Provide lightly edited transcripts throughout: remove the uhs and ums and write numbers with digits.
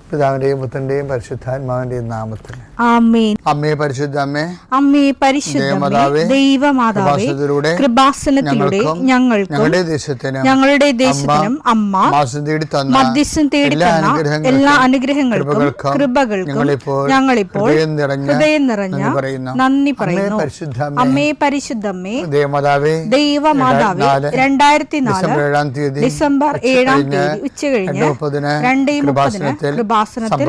പിതാവിന്റെയും പുത്രന്റെയും പരിശുദ്ധാത്മാവിന്റെയും നാമത്തിൽ ആമേൻ. അമ്മേ പരിശുദ്ധ അമ്മേ, അമ്മേ പരിശുദ്ധമേ, ദൈവമാതാവേ, കൃപാസനത്തിലൂടെ ഞങ്ങൾക്കും ഞങ്ങളുടെ ദേശത്തിനും അമ്മ മധ്യസ്ഥം തേടി തന്ന എല്ലാ അനുഗ്രഹങ്ങൾക്കും കൃപകൾക്കും ഞങ്ങളിപ്പോൾ ഹൃദയം നിറഞ്ഞ നന്ദി പറയുന്നു. അമ്മേ പരിശുദ്ധമേ, ദൈവമാതാവേ, 2004 ഡിസംബർ 7 ഉച്ചകഴിഞ്ഞ് 2:30 കൃപാസനത്തിൽ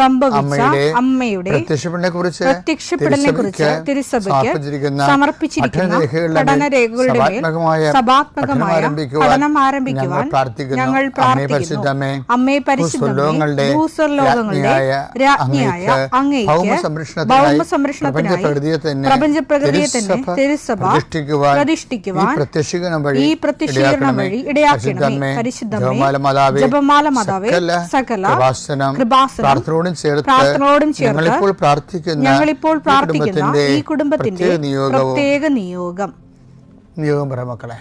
സംഭവിച്ച അമ്മയുടെ പ്രത്യക്ഷപ്പെടലിനെക്കുറിച്ച് തിരുസഭയ്ക്ക് സമർപ്പിച്ചിരിക്കുന്ന പഠനരേഖകളുടെ മേൽ സഭാത്മകമായ പഠനം ആരംഭിക്കുവാൻ ഞങ്ങൾ പ്രാർത്ഥിക്കുന്നു. അമ്മേ പരിശുദ്ധമേ, ഭൂസ്വർലോകങ്ങളുടെ രാജ്ഞിയായ അങ്ങേയ്ക്ക് ഭൗമസംരക്ഷണത്തിനായി പ്രപഞ്ചപ്രകൃതിയെ തന്നെ തിരുസഭ പ്രതിഷ്ഠിക്കുവാൻ ഈ പ്രത്യക്ഷീകരണം വഴി ഇടയാക്കണമേ. പരിശുദ്ധമേ, ജപമാല മാതാവേ, സകല കൃപാസനം പ്രാർത്ഥനയോടും ചേർത്ത് ഞങ്ങളിപ്പോൾ പ്രാർത്ഥിക്കുന്ന ഈ കുടുംബത്തിന്റെ പ്രത്യേക നിയോഗം മക്കളെ.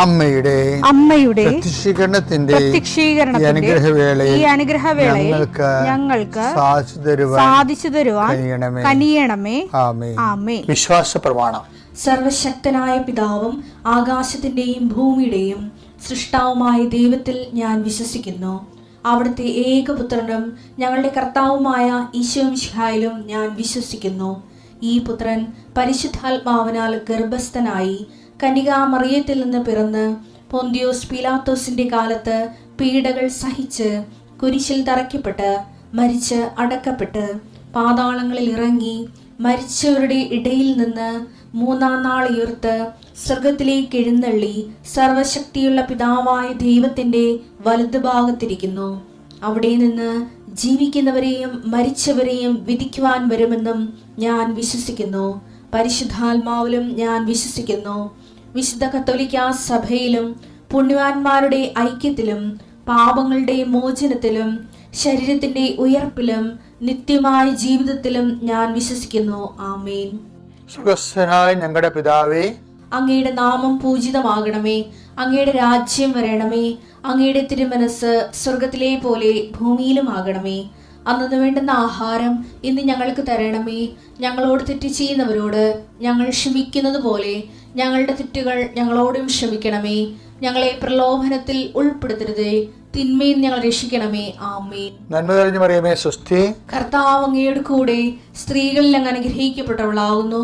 അമ്മയുടെ പ്രത്യക്ഷീകരണത്തിന്റെ ഈ അനുഗ്രഹവേളയിൽ ഞങ്ങൾക്ക് സാധിച്ചു തരുവാൻ കനിയണമേ. ആമേൻ. വിശ്വാസ പ്രമാണം. സർവശക്തനായ പിതാവും ആകാശത്തിന്റെയും ഭൂമിയുടെയും സൃഷ്ടാവുമായ ദൈവത്തിൽ ഞാൻ വിശ്വസിക്കുന്നു. അവിടുത്തെ ഏകപുത്രനും ഞങ്ങളുടെ കർത്താവുമായ ഈശോ മിശിഹായിലും ഞാൻ വിശ്വസിക്കുന്നു. ഈ പുത്രൻ പരിശുദ്ധാത്മാവിനാൽ ഗർഭസ്ഥനായി കന്യകാമറിയത്തിൽ നിന്ന് പിറന്ന് പൊന്തിയോസ് പീലാത്തോസിന്റെ കാലത്ത് പീഡകൾ സഹിച്ച് കുരിശിൽ തറയ്ക്കപ്പെട്ട് മരിച്ച് അടക്കപ്പെട്ട് പാതാളങ്ങളിൽ ഇറങ്ങി മരിച്ചവരുടെ ഇടയിൽ നിന്ന് 3-ാം നാൾ ഉയർത്ത് സ്വർഗത്തിലേക്ക് എഴുന്നള്ളി സർവശക്തിയുള്ള പിതാവായ ദൈവത്തിന്റെ വലതുഭാഗത്തിരിക്കുന്നു. അവിടെ നിന്ന് ജീവിക്കുന്നവരെയും മരിച്ചവരെയും വിധിക്കുവാൻ വരുമെന്നും ഞാൻ വിശ്വസിക്കുന്നു. പരിശുദ്ധാത്മാവിലും ഞാൻ വിശ്വസിക്കുന്നു. വിശുദ്ധ കത്തോലിക്കാ സഭയിലും പുണ്യവാന്മാരുടെ ഐക്യത്തിലും പാപങ്ങളുടെ മോചനത്തിലും ശരീരത്തിന്റെ ഉയർപ്പിലും നിത്യമായ ജീവിതത്തിലും ഞാൻ വിശ്വസിക്കുന്നു. ആമേൻ. സുഖസ്ഥനായ ഞങ്ങളുടെ പിതാവേ, അങ്ങയുടെ നാമം പൂജിതമാകണമേ. അങ്ങയുടെ രാജ്യം വരണമേ. അങ്ങയുടെ തിരുമനസ് സ്വർഗത്തിലെ പോലെ ഭൂമിയിലും ആകണമേ. അന്നു വേണ്ടുന്ന ആഹാരം ഇന്ന് ഞങ്ങൾക്ക് തരണമേ. ഞങ്ങളോട് തെറ്റ് ചെയ്യുന്നവരോട് ഞങ്ങൾ ക്ഷമിക്കുന്നത് പോലെ ഞങ്ങളുടെ തെറ്റുകൾ ഞങ്ങളോടും ക്ഷമിക്കണമേ. ഞങ്ങളെ പ്രലോഭനത്തിൽ ഉൾപ്പെടുത്തരുതേ, തിന്മയിൽ ഞങ്ങൾ രക്ഷിക്കണമേ. ആമേൻ. നന്മ നിറഞ്ഞ മറിയമേ, സ്വസ്തി. കർത്താവ് അങ്ങയുടെ കൂടെ സ്ത്രീകളിൽ അങ്ങ് അനുഗ്രഹിക്കപ്പെട്ടവളാകുന്നു.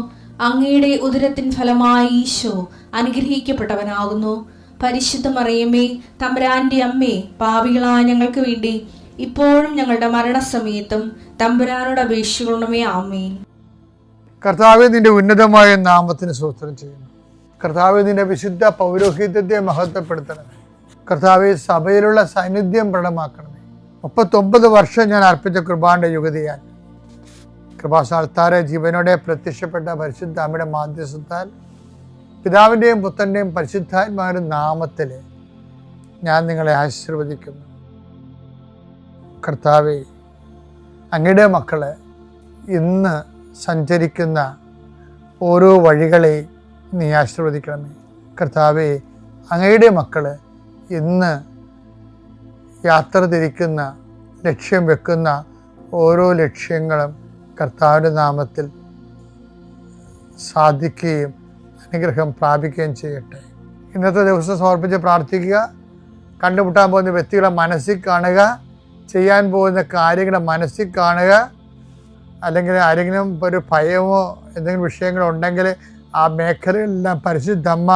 അങ്ങയുടെ ഉദരത്തിൻ ഫലമായി ഈശോ അനുഗ്രഹിക്കപ്പെട്ടവനാകുന്നു. പരിശുദ്ധ മറിയമേ, തമ്പുരാന്റെ അമ്മേ, പാപികളായ ഞങ്ങൾക്ക് വേണ്ടി ഇപ്പോഴും ഞങ്ങളുടെ മരണസമയത്തും തമ്പുരാനോട് അപേക്ഷിക്കണമേ. ആമേൻ. കർത്താവേ, നിന്റെ ഉന്നതമായ നാമത്തിന് സ്തോത്രം ചെയ്യുന്നു. കർത്താവേ, നിന്റെ വിശുദ്ധ പൗരോഹിത്യത്തെ മഹത്വപ്പെടുത്തണമേ. കർത്താവേ, സഭയിലുള്ള സാന്നിധ്യം പ്രകടമാക്കണമേ. 39 വർഷം ഞാൻ അർപ്പിച്ച കൃപാന്റെ യുഗതിയാൽ കൃപാസ്ഥാനത്താറെ ജീവനോടെ പ്രത്യക്ഷപ്പെട്ട പരിശുദ്ധ അമ്മയുടെ മാധ്യസ്ഥത്താൽ പിതാവിൻ്റെയും പുത്രൻ്റെയും പരിശുദ്ധാത്മാവിൻ്റെ നാമത്തിൽ ഞാൻ നിങ്ങളെ ആശീർവദിക്കുന്നു. കർത്താവേ, അങ്ങയുടെ മക്കളെ ഇന്ന് സഞ്ചരിക്കുന്ന ഓരോ വഴികളെയും നീ ആശീർവദിക്കണമേ. കർത്താവേ, അങ്ങയുടെ മക്കൾ ഇന്ന് യാത്ര തിരിക്കുന്ന ലക്ഷ്യം വെക്കുന്ന ഓരോ ലക്ഷ്യങ്ങളും കർത്താവിൻ്റെ നാമത്തിൽ സാധിക്കുകയും അനുഗ്രഹം പ്രാപിക്കുകയും ചെയ്യട്ടെ. ഇന്നത്തെ ദിവസം സമർപ്പിച്ച് പ്രാർത്ഥിക്കുക. കണ്ടുമുട്ടാൻ പോകുന്ന വ്യക്തികളെ മനസ്സിൽ കാണുക. ചെയ്യാൻ പോകുന്ന കാര്യങ്ങൾ മനസ്സിൽ കാണുക, അല്ലെങ്കിൽ ആരെങ്കിലും ഒരു ഭയമോ എന്തെങ്കിലും വിഷയങ്ങളോ ഉണ്ടെങ്കിൽ ആ മേഖലകളിലെല്ലാം പരിശുദ്ധമ്മ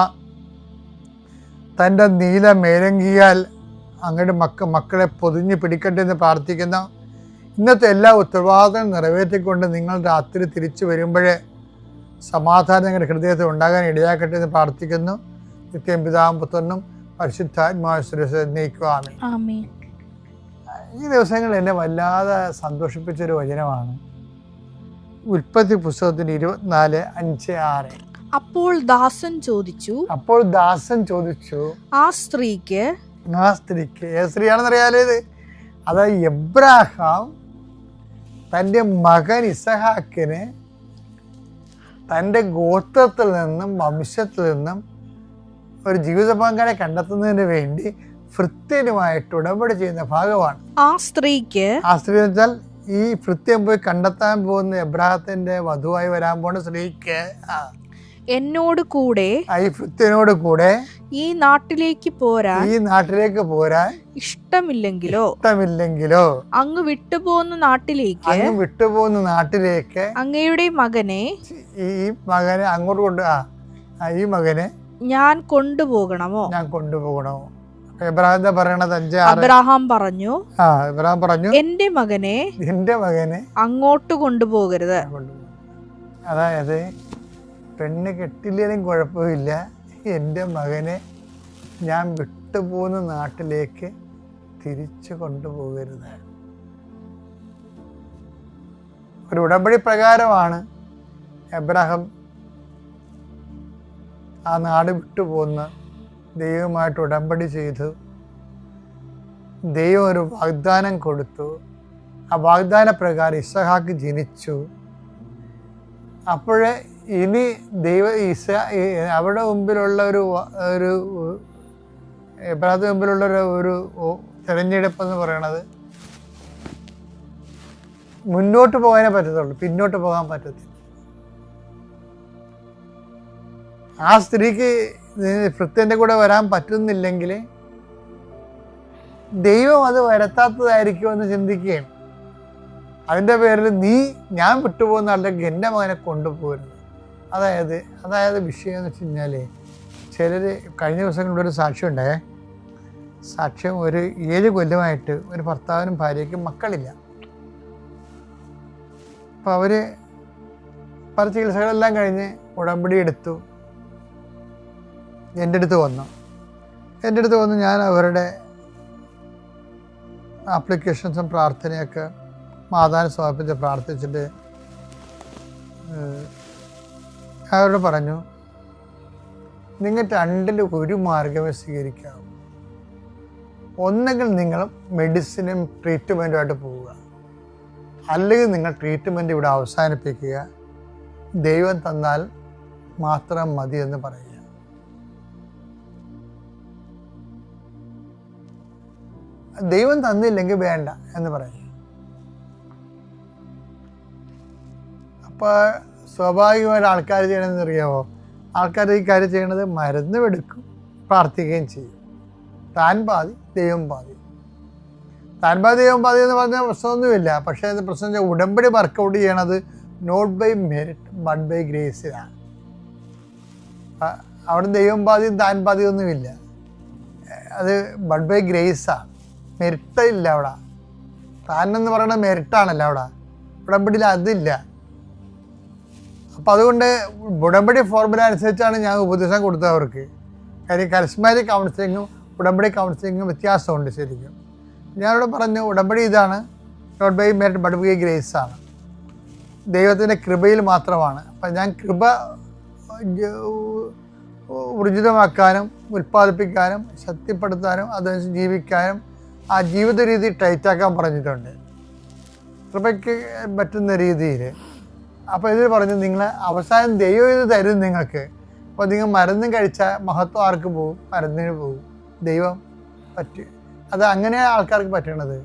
തൻ്റെ നീല മേലങ്കിയാൽ അങ്ങയുടെ മക്കളെ പൊതിഞ്ഞ് പിടിക്കട്ടെ എന്ന് പ്രാർത്ഥിക്കുന്ന ഇന്നത്തെ എല്ലാ ഉത്തരവാദിത്തങ്ങളും നിറവേറ്റിക്കൊണ്ട് നിങ്ങൾ രാത്രി തിരിച്ചു വരുമ്പോഴേ സമാധാനം നിങ്ങളുടെ ഹൃദയത്തിൽ ഉണ്ടാകാൻ ഇടയാക്കട്ടെ എന്ന് പ്രാർത്ഥിക്കുന്നു. നിത്യം പിതാവും പുത്രനും പരിശുദ്ധാത്മാവിനെ ആമേൻ. ഈ ദിവസങ്ങൾ എന്നെ വല്ലാതെ സന്തോഷിപ്പിച്ചൊരു വചനമാണ്. ഉൽപ്പത്തി പുസ്തകത്തിന് 24:5-6. അപ്പോൾ ദാസൻ ചോദിച്ചു ആ സ്ത്രീക്ക് ഏത് സ്ത്രീയാണെന്നറിയാലേ ഇത്? അതായത് എബ്രാഹാം തൻ്റെ മകൻ ഇസഹാക്കിന് തൻ്റെ ഗോത്രത്തിൽ നിന്നും വംശത്തിൽ നിന്നും ഒരു ജീവിത പങ്കാളിയെ കണ്ടെത്തുന്നതിന് വേണ്ടി ഭൃത്യനുമായിട്ട് ഉടമ്പടി ചെയ്യുന്ന ഭാഗമാണ്. ആ സ്ത്രീ വെച്ചാൽ ഈ ഭൃത്യം പോയി കണ്ടെത്താൻ പോകുന്ന എബ്രാഹത്തിന്റെ വധുവായി വരാൻ പോകുന്ന സ്ത്രീക്ക് എന്നോട് കൂടെ, ഈ ഭൃത്യനോട് കൂടെ ഈ നാട്ടിലേക്ക് പോരാൻ ഇഷ്ടമില്ലെങ്കിലോ അങ്ങ് വിട്ടുപോകുന്ന നാട്ടിലേക്ക് അങ്ങയുടെ മകനെ അങ്ങോട്ട് ഈ മകനെ ഞാൻ കൊണ്ടുപോകണമോ? അബ്രഹാം പറഞ്ഞു എന്റെ മകനെ അങ്ങോട്ട് കൊണ്ടുപോകരുത്. അതായത് പെണ്ണ് കെട്ടില്ലേലും കുഴപ്പമില്ല, എൻ്റെ മകനെ ഞാൻ വിട്ടുപോകുന്ന നാട്ടിലേക്ക് തിരിച്ചു കൊണ്ടുപോകരുത്. ഒരു ഉടമ്പടി പ്രകാരമാണ് അബ്രഹാം ആ നാട് വിട്ടുപോകുന്ന ദൈവമായിട്ട് ഉടമ്പടി ചെയ്തു. ദൈവം ഒരു വാഗ്ദാനം കൊടുത്തു. ആ വാഗ്ദാന പ്രകാരം ഇസഹാക്ക് ജനിച്ചു. അപ്പോഴേ ഇനി അവിടെ മുമ്പിലുള്ള ഒരു എബ്രാഹിമിന് മുമ്പിലുള്ള ഒരു തിരഞ്ഞെടുപ്പ് എന്ന് പറയണത് മുന്നോട്ട് പോകാനേ പറ്റത്തുള്ളൂ, പിന്നോട്ട് പോകാൻ പറ്റത്തില്ല. ആ സ്ത്രീക്ക് ഭൃത്യൻ്റെ കൂടെ വരാൻ പറ്റുന്നില്ലെങ്കിൽ ദൈവം അത് വരുത്താത്തതായിരിക്കുമെന്ന് ചിന്തിക്കുകയാണ്. അതിൻ്റെ പേരിൽ ഞാൻ വിട്ടുപോകുന്ന ആളുടെ എൻ്റെ മകനെ കൊണ്ടുപോകരുത്. അതായത് വിഷയം എന്ന് വെച്ച് കഴിഞ്ഞാൽ ചിലർ കഴിഞ്ഞ ദിവസങ്ങളിലൂടെ ഒരു സാക്ഷ്യം സാക്ഷ്യം ഒരു 7 കൊല്ലമായിട്ട് ഒരു ഭർത്താവിനും ഭാര്യയ്ക്കും മക്കളില്ല. അപ്പോൾ അവർ പല ചികിത്സകളെല്ലാം കഴിഞ്ഞ് ഉടമ്പടി എടുത്തു. എൻ്റെ അടുത്ത് വന്നു ഞാൻ അവരുടെ ആപ്ലിക്കേഷൻസും പ്രാർത്ഥനയൊക്കെ മാതാവിനെ സമർപ്പിച്ച് പ്രാർത്ഥിച്ചിട്ട് അവരോട് പറഞ്ഞു, നിങ്ങൾ രണ്ടിലും ഒരു മാർഗമേ സ്വീകരിക്കാവൂ. ഒന്നെങ്കിൽ നിങ്ങൾ മെഡിസിനും ട്രീറ്റ്മെൻറ്റുമായിട്ട് പോവുക, അല്ലെങ്കിൽ നിങ്ങൾ ട്രീറ്റ്മെൻറ്റ് ഇവിടെ അവസാനിപ്പിക്കുക, ദൈവം തന്നാൽ മാത്രം മതി എന്ന് പറയുക. ദൈവം തന്നില്ലെങ്കിൽ വേണ്ട എന്ന് പറയുക. അപ്പോൾ സ്വാഭാവികമായിട്ട് ആൾക്കാർ ചെയ്യണമെന്ന് അറിയാമോ? ആൾക്കാർ ഈ കാര്യം ചെയ്യണത് മരുന്ന് എടുക്കും, പ്രാർത്ഥിക്കുകയും ചെയ്യും. താൻ പാതി ദൈവം പാതി എന്ന് പറഞ്ഞാൽ പ്രശ്നമൊന്നുമില്ല. പക്ഷേ അത് പ്രശ്നം ഉടമ്പടി വർക്കൗട്ട് ചെയ്യണത് not by merit but by ഗ്രേസിലാണ്. അവിടെ ദൈവം പാതിയും താൻ പാതിയും ഒന്നുമില്ല, അത് ബട്ട് ബൈ ഗ്രേസാണ്. മെറിറ്റ് ഇല്ല അവിടെ. താനെന്ന് പറയുന്നത് മെറിറ്റാണല്ലോ അവിടെ. ഉടമ്പടിയിൽ അതില്ല. അപ്പം അതുകൊണ്ട് ഉടമ്പടി ഫോർമുല അനുസരിച്ചാണ് ഞാൻ ഉപദേശം കൊടുത്തത് അവർക്ക്. കാര്യം കരിസ്മാറ്റിക് കൗൺസിലിങ്ങും ഉടമ്പടി കൗൺസിലിങ്ങും വ്യത്യാസമുണ്ട് ശരിക്കും. ഞാനിവിടെ പറഞ്ഞു ഉടമ്പടി ഇതാണ്, not by merit but by grace ആണ്, ദൈവത്തിൻ്റെ കൃപയിൽ മാത്രമാണ്. അപ്പം ഞാൻ കൃപ ഊർജിതമാക്കാനും ഉൽപ്പാദിപ്പിക്കാനും ശക്തിപ്പെടുത്താനും അതനുസരിച്ച് ജീവിക്കാനും ആ ജീവിത രീതി ടൈറ്റാക്കാൻ പറഞ്ഞിട്ടുണ്ട്, കൃപയ്ക്ക് പറ്റുന്ന രീതിയിൽ. അപ്പോൾ ഇതിൽ പറഞ്ഞു നിങ്ങൾ അവസാനം ദൈവം ഇത് തരും നിങ്ങൾക്ക്. അപ്പോൾ നിങ്ങൾ മരുന്നും കഴിച്ചാൽ മഹത്വം ആർക്ക് പോകും? മരുന്നിന് പോകും. ദൈവം അത് അങ്ങനെയാണ് ആൾക്കാർക്ക് പറ്റണത്.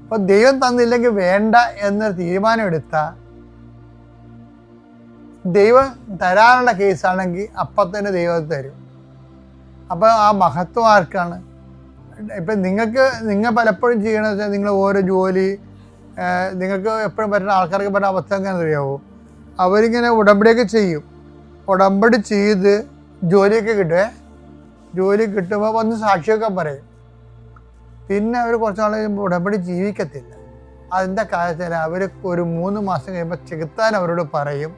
അപ്പോൾ ദൈവം തന്നില്ലെങ്കിൽ വേണ്ട എന്നൊരു തീരുമാനം എടുത്താൽ ദൈവം തരാനുള്ള കേസാണെങ്കിൽ അപ്പം തന്നെ ദൈവം തരും. അപ്പോൾ ആ മഹത്വം ആർക്കാണ്? ഇപ്പം നിങ്ങൾ പലപ്പോഴും ചെയ്യണമെന്ന് വെച്ചാൽ നിങ്ങൾ ഓരോ ജോലി നിങ്ങൾക്ക് എപ്പോഴും പറ്റുന്ന ആൾക്കാർക്ക് പറ്റുന്ന അവസ്ഥ എങ്ങനെ അറിയാവോ, അവരിങ്ങനെ ഉടമ്പടിയൊക്കെ ചെയ്യും. ഉടമ്പടി ചെയ്ത് ജോലിയൊക്കെ കിട്ടുമേ. ജോലി കിട്ടുമ്പോൾ വന്ന് സാക്ഷിയൊക്കെ പറയും. പിന്നെ അവർ കുറച്ച് നാൾ കഴിയുമ്പോൾ ഉടമ്പടി ജീവിക്കത്തില്ല. അതിൻ്റെ കാര്യത്തിൽ അവർ ഒരു 3 മാസം കഴിയുമ്പോൾ ചെകുത്താൻ അവരോട് പറയും,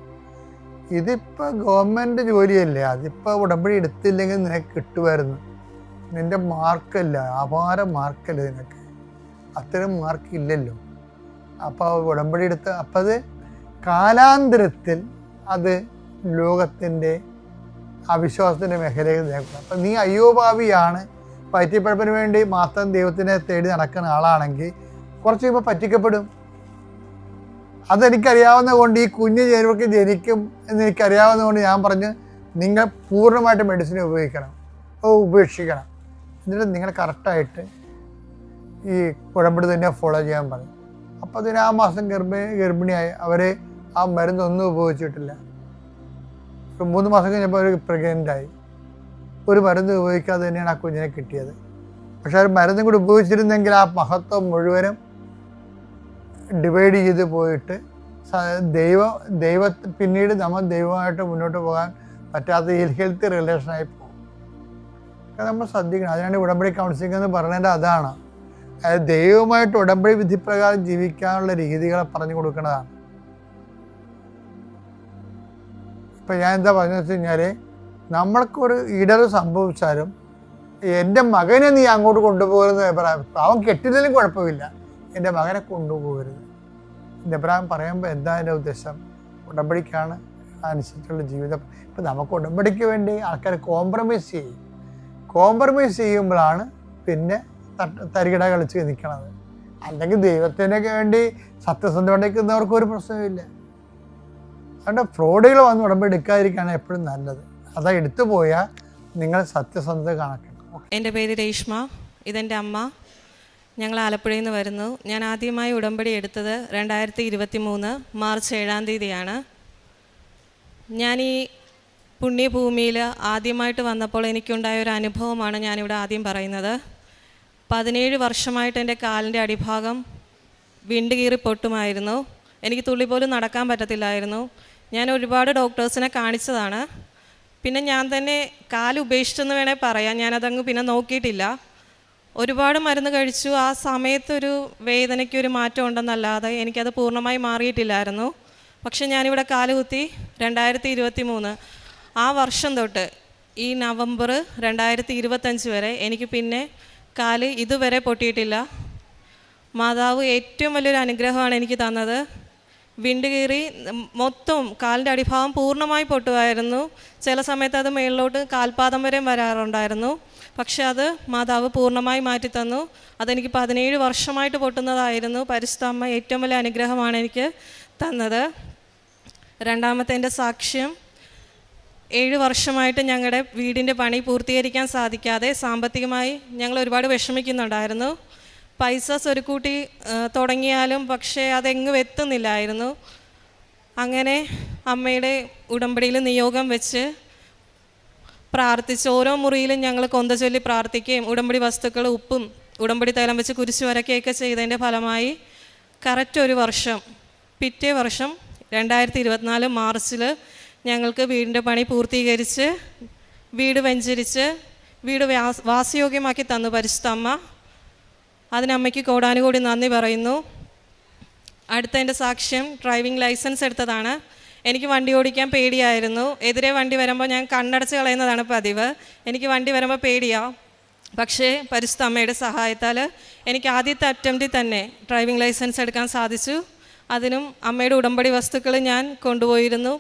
ഇതിപ്പോൾ ഗവൺമെൻറ് ജോലിയല്ലേ, അതിപ്പോൾ ഉടമ്പടി എടുത്തില്ലെങ്കിൽ നിനക്ക് കിട്ടുമായിരുന്നു, നിൻ്റെ മാർക്കല്ല, അപാര മാർക്കല്ല നിനക്ക്, അത്തരം മാർക്കില്ലല്ലോ. അപ്പോൾ ഉടമ്പടി എടുത്ത് അപ്പം അത് കാലാന്തരത്തിൽ അത് ലോകത്തിൻ്റെ അവിശ്വാസത്തിൻ്റെ മേഖലയിൽ നേക്കും. അപ്പം നീ അയ്യോഭാവിയാണ്, പറ്റിപ്പഴപ്പിന് വേണ്ടി മാത്രം ദൈവത്തിനെ തേടി നടക്കുന്ന ആളാണെങ്കിൽ കുറച്ച് കഴിയുമ്പോൾ പറ്റിക്കപ്പെടും. അതെനിക്കറിയാവുന്ന കൊണ്ട്, ഈ കുഞ്ഞ് ജനവർക്ക് ജനിക്കും എന്നെനിക്കറിയാവുന്ന കൊണ്ട് ഞാൻ പറഞ്ഞ് നിങ്ങൾ പൂർണ്ണമായിട്ട് മെഡിസിൻ ഉപേക്ഷിക്കണം. എന്നിട്ട് നിങ്ങൾ കറക്റ്റായിട്ട് ഈ ഉടമ്പടി തന്നെ ഫോളോ ചെയ്യാൻ പറയും. അപ്പോൾ അതിന് ആ മാസം ഗർഭിണിയായി അവർ ആ മരുന്നൊന്നും ഉപയോഗിച്ചിട്ടില്ല. 3 മാസം കഴിഞ്ഞപ്പോൾ അവർ പ്രഗ്നൻ്റായി. ഒരു മരുന്ന് ഉപയോഗിക്കാതെ തന്നെയാണ് ആ കുഞ്ഞിനെ കിട്ടിയത്. പക്ഷെ ആ മരുന്നും കൂടി ഉപയോഗിച്ചിരുന്നെങ്കിൽ ആ മഹത്വം മുഴുവനും ഡിവൈഡ് ചെയ്ത് പോയിട്ട് പിന്നീട് നമ്മൾ ദൈവമായിട്ട് മുന്നോട്ട് പോകാൻ പറ്റാത്ത ഹെൽത്തി റിലേഷനായി പോകും. നമ്മൾ ശ്രദ്ധിക്കണം. അതിനാണ് ഉടമ്പടി കൗൺസിലിംഗ് എന്ന് പറയുന്നത്. അതാണ്, അതായത് ദൈവമായിട്ട് ഉടമ്പടി വിധിപ്രകാരം ജീവിക്കാനുള്ള രീതികളെ പറഞ്ഞു കൊടുക്കുന്നതാണ്. ഇപ്പം ഞാൻ എന്താ പറഞ്ഞതെന്ന് വെച്ച് കഴിഞ്ഞാൽ, നമ്മൾക്കൊരു ഇടറ് സംഭവിച്ചാലും എൻ്റെ മകനെ നീ അങ്ങോട്ട് കൊണ്ടുപോകരുതെന്ന് അഭിപ്രായം. അവൻ കെട്ടിയതിലും കുഴപ്പമില്ല, എൻ്റെ മകനെ കൊണ്ടുപോകരുത്. എൻ്റെ അഭിപ്രായം പറയുമ്പോൾ എന്താ എൻ്റെ ഉദ്ദേശം? ഉടമ്പടിക്കാണ് അനുസരിച്ചുള്ള ജീവിതം. ഇപ്പം നമുക്ക് ഉടമ്പടിക്ക് വേണ്ടി ആൾക്കാർ കോംപ്രമൈസ് ചെയ്യുമ്പോഴാണ് പിന്നെ തരികിട കളിച്ച് നിൽക്കണത്. അല്ലെങ്കിൽ ദൈവത്തിനൊക്കെ വേണ്ടി സത്യസന്ധമായിട്ട് നിൽക്കുന്നവർക്ക് ഒരു പ്രശ്നമില്ല. അതുകൊണ്ട് ഫ്രോഡുകൾ വന്ന് ഉടമ്പടി എടുക്കാതിരിക്കുകയാണ് എപ്പോഴും നല്ലത്. അതാ എടുത്തു പോയാൽ നിങ്ങൾ സത്യസന്ധത കാണിക്കണം. എൻ്റെ പേര് രേഷ്മ, ഇതെൻ്റെ അമ്മ. ഞങ്ങൾ ആലപ്പുഴയിൽ നിന്ന് വരുന്നു. ഞാൻ ആദ്യമായി ഉടമ്പടി എടുത്തത് 2023 മാർച്ച് 7-ാം തീയതിയാണ്. ഞാൻ ഈ പുണ്യഭൂമിയിൽ ആദ്യമായിട്ട് വന്നപ്പോൾ എനിക്കുണ്ടായ ഒരു അനുഭവമാണ് ഞാനിവിടെ ആദ്യം പറയുന്നത്. 17 വർഷമായിട്ട് എൻ്റെ കാലിൻ്റെ അടിഭാഗം വിണ്ടുകീറി പൊട്ടുമായിരുന്നു. എനിക്ക് തുള്ളി പോലും നടക്കാൻ പറ്റത്തില്ലായിരുന്നു. ഞാൻ ഒരുപാട് ഡോക്ടേഴ്സിനെ കാണിച്ചതാണ്. പിന്നെ ഞാൻ തന്നെ കാല് ഉപേക്ഷിച്ചെന്ന് വേണേൽ പറയാം. ഞാനതങ്ങ് പിന്നെ നോക്കിയിട്ടില്ല. ഒരുപാട് മരുന്ന് കഴിച്ചു. ആ സമയത്തൊരു വേദനയ്ക്കൊരു മാറ്റം ഉണ്ടെന്നല്ലാതെ എനിക്കത് പൂർണ്ണമായി മാറിയിട്ടില്ലായിരുന്നു. പക്ഷെ ഞാനിവിടെ കാലുകുത്തി 2023 ആ വർഷം തൊട്ട് ഈ നവംബർ 2025 വരെ എനിക്ക് പിന്നെ കാല് ഇതുവരെ പൊട്ടിയിട്ടില്ല. മാതാവ് ഏറ്റവും വലിയൊരു അനുഗ്രഹമാണ് എനിക്ക് തന്നത്. വിണ്ടുകീറി മൊത്തം കാലിൻ്റെ അടിഭാഗം പൂർണ്ണമായി പൊട്ടുമായിരുന്നു. ചില സമയത്ത് അത് മേളിലോട്ട് കാൽപാദം വരെ വരാറുണ്ടായിരുന്നു. പക്ഷെ അത് മാതാവ് പൂർണ്ണമായി മാറ്റിത്തന്നു. അതെനിക്ക് 17 വർഷമായിട്ട് പൊട്ടുന്നതായിരുന്നു. പരിശുദ്ധ അമ്മ ഏറ്റവും വലിയ അനുഗ്രഹമാണ് എനിക്ക് തന്നത്. രണ്ടാമത്തെ എൻ്റെ സാക്ഷ്യം, 7 വർഷമായിട്ട് ഞങ്ങളുടെ വീടിൻ്റെ പണി പൂർത്തീകരിക്കാൻ സാധിക്കാതെ സാമ്പത്തികമായി ഞങ്ങൾ ഒരുപാട് വിഷമിക്കുന്നുണ്ടായിരുന്നു. പൈസ സ്വരുക്കൂട്ടി തുടങ്ങിയാലും പക്ഷേ അതെങ്ങും എത്തുന്നില്ലായിരുന്നു. അങ്ങനെ അമ്മയുടെ ഉടമ്പടിയിൽ നിയോഗം വെച്ച് പ്രാർത്ഥിച്ച് ഓരോ മുറിയിലും ഞങ്ങൾ കൊന്ത ചൊല്ലി പ്രാർത്ഥിക്കുകയും ഉടമ്പടി വസ്തുക്കൾ ഉപ്പും ഉടമ്പടി തൈലം വെച്ച് കുരിശ് വരയ്ക്കുകയൊക്കെ ചെയ്തതിൻ്റെ ഫലമായി കറക്റ്റ് ഒരു വർഷം, പിറ്റേ വർഷം 2024 മാർച്ചിൽ ഞങ്ങൾക്ക് വീടിൻ്റെ പണി പൂർത്തീകരിച്ച് വീട് വെഞ്ചരിച്ച് വീട് വാസയോഗ്യമാക്കി തന്നു പരിശുദ്ധ അമ്മ. അതിനമ്മയ്ക്ക് കോടാനുകൂടി നന്ദി പറയുന്നു. അടുത്ത എൻ്റെ സാക്ഷ്യം, ഡ്രൈവിംഗ് ലൈസൻസ് എടുത്തതാണ്. എനിക്ക് വണ്ടി ഓടിക്കാൻ പേടിയായിരുന്നു. എതിരെ വണ്ടി വരുമ്പോൾ ഞാൻ കണ്ണടച്ച് കളയുന്നതാണ് പതിവ്. എനിക്ക് വണ്ടി വരുമ്പോൾ പേടിയാണ്. പക്ഷേ പരിശുദ്ധ അമ്മയുടെ സഹായത്താൽ എനിക്ക് ആദ്യത്തെ അറ്റംപ്റ്റിൽ തന്നെ ഡ്രൈവിംഗ് ലൈസൻസ് എടുക്കാൻ സാധിച്ചു. അതിനും അമ്മയുടെ ഉടമ്പടി വസ്തുക്കൾ ഞാൻ കൊണ്ടുപോയിരുന്നു.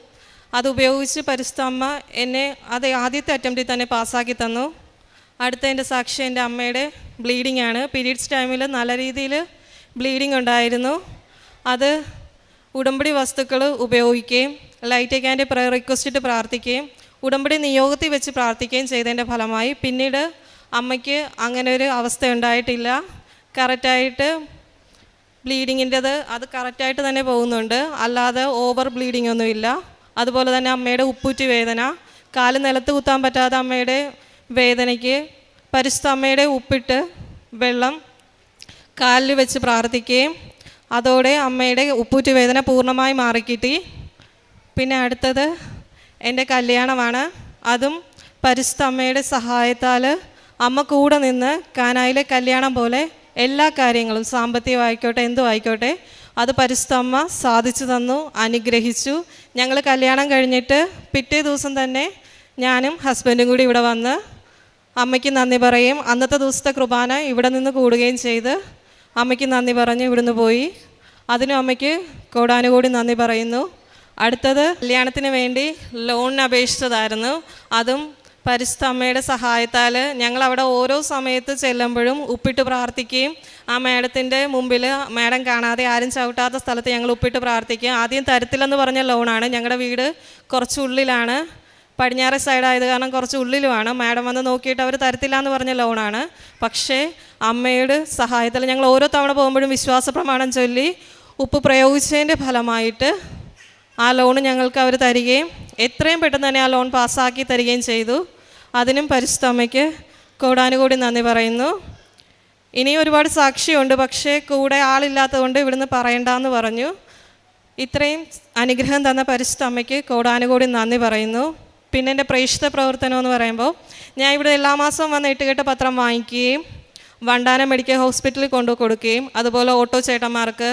അതുപയോഗിച്ച് പരിശുദ്ധ അമ്മ എന്നെ അത് ആദ്യത്തെ അറ്റംപ്റ്റിൽ തന്നെ പാസ്സാക്കി തന്നു. അടുത്ത എൻ്റെ സാക്ഷ്യം എൻ്റെ അമ്മയുടെ ബ്ലീഡിംഗ് ആണ്. പീരീഡ്സ് ടൈമിൽ നല്ല രീതിയിൽ ബ്ലീഡിംഗ് ഉണ്ടായിരുന്നു. അത് ഉടമ്പടി വസ്തുക്കൾ ഉപയോഗിക്കുകയും ലൈറ്റ് ക്യാൻ്റെ പ്രയർ റിക്വസ്റ്റിട്ട് പ്രാർത്ഥിക്കുകയും ഉടമ്പടി നിയോഗത്തിൽ വെച്ച് പ്രാർത്ഥിക്കുകയും ചെയ്തതിൻ്റെ ഫലമായി പിന്നീട് അമ്മയ്ക്ക് അങ്ങനെ ഒരു അവസ്ഥ ഉണ്ടായിട്ടില്ല. കറക്റ്റായിട്ട് ബ്ലീഡിങ്ങിൻ്റെത് അത് കറക്റ്റായിട്ട് തന്നെ പോകുന്നുണ്ട്. അല്ലാതെ ഓവർ ബ്ലീഡിംഗ് ഒന്നുമില്ല. അതുപോലെ തന്നെ അമ്മയുടെ ഉപ്പൂറ്റി വേദന, കാല് നിലത്ത് കുത്താൻ പറ്റാതെ അമ്മയുടെ വേദനയ്ക്ക് പരിശുദ്ധ അമ്മയുടെ ഉപ്പിട്ട് വെള്ളം കാലിൽ വെച്ച് പ്രാർത്ഥിക്കുകയും അതോടെ അമ്മയുടെ ഉപ്പൂറ്റ് വേദന പൂർണ്ണമായി മാറിക്കിട്ടി. പിന്നെ അടുത്തത് എൻ്റെ കല്യാണമാണ്. അതും പരിശുദ്ധ അമ്മയുടെ സഹായത്താൽ അമ്മ കൂടെ നിന്ന് കാനായിലെ കല്യാണം പോലെ എല്ലാ കാര്യങ്ങളും സാമ്പത്തികമായിക്കോട്ടെ എന്തും ആയിക്കോട്ടെ അത് പരിശുദ്ധ അമ്മ സാധിച്ചു തന്നു, അനുഗ്രഹിച്ചു. ഞങ്ങൾ കല്യാണം കഴിഞ്ഞിട്ട് പിറ്റേ ദിവസം തന്നെ ഞാനും ഹസ്ബൻഡും കൂടി ഇവിടെ വന്ന് അമ്മയ്ക്ക് നന്ദി പറയും. അന്നത്തെ ദിവസത്തെ കുർബാന ഇവിടെ നിന്ന് കൂടുകയും ചെയ്ത് അമ്മയ്ക്ക് നന്ദി പറഞ്ഞ് ഇവിടുന്ന് പോയി. അതിനും അമ്മയ്ക്ക് കോടാനുകൂടി നന്ദി പറയുന്നു. അടുത്തത് കല്യാണത്തിന് വേണ്ടി ലോണിന് അപേക്ഷിച്ചതായിരുന്നു. അതും പരിശുദ്ധ അമ്മയുടെ സഹായത്താൽ ഞങ്ങളവിടെ ഓരോ സമയത്ത് ചെല്ലുമ്പോഴും ഉപ്പിട്ട് പ്രാർത്ഥിക്കുകയും ആ മാഡത്തിൻ്റെ മുമ്പിൽ മാഡം കാണാതെ ആരും ചവിട്ടാത്ത സ്ഥലത്ത് ഞങ്ങൾ ഉപ്പിട്ട് പ്രാർത്ഥിക്കുകയും ആദ്യം തരത്തില്ലെന്ന് പറഞ്ഞ ലോണാണ്. ഞങ്ങളുടെ വീട് കുറച്ച് ഉള്ളിലാണ്, പടിഞ്ഞാറ് സൈഡായത് കാരണം കുറച്ച് ഉള്ളിലുമാണ്. മാഡം വന്ന് നോക്കിയിട്ട് അവർ തരത്തില്ല എന്ന് പറഞ്ഞ ലോണാണ്. പക്ഷേ അമ്മയുടെ സഹായത്താൽ ഞങ്ങൾ ഓരോ തവണ പോകുമ്പോഴും വിശ്വാസ പ്രമാണം ചൊല്ലി ഉപ്പ് പ്രയോഗിച്ചതിൻ്റെ ഫലമായിട്ട് ആ ലോൺ ഞങ്ങൾക്ക് അവർ തരികയും എത്രയും പെട്ടെന്ന് തന്നെ ആ ലോൺ പാസ്സാക്കി തരികയും ചെയ്തു. അതിനും പരിശുദ്ധ അമ്മയ്ക്ക് കോടാനുകൂടി നന്ദി പറയുന്നു. ഇനിയും ഒരുപാട് സാക്ഷിയുണ്ട്, പക്ഷേ കൂടെ ആളില്ലാത്തതുകൊണ്ട് ഇവിടുന്ന് പറയണ്ടെന്ന് പറഞ്ഞു. ഇത്രയും അനുഗ്രഹം തന്ന പരിശുദ്ധ അമ്മയ്ക്ക് കോടാനുകൂടി നന്ദി പറയുന്നു. പിന്നെ എൻ്റെ പ്രേക്ഷിത പ്രവർത്തനം എന്ന് പറയുമ്പോൾ ഞാൻ ഇവിടെ എല്ലാ മാസവും വന്ന് 8 പത്രം വാങ്ങിക്കുകയും വണ്ടാനം മെഡിക്കൽ ഹോസ്പിറ്റലിൽ കൊണ്ടു കൊടുക്കുകയും അതുപോലെ ഓട്ടോ ചേട്ടന്മാർക്ക്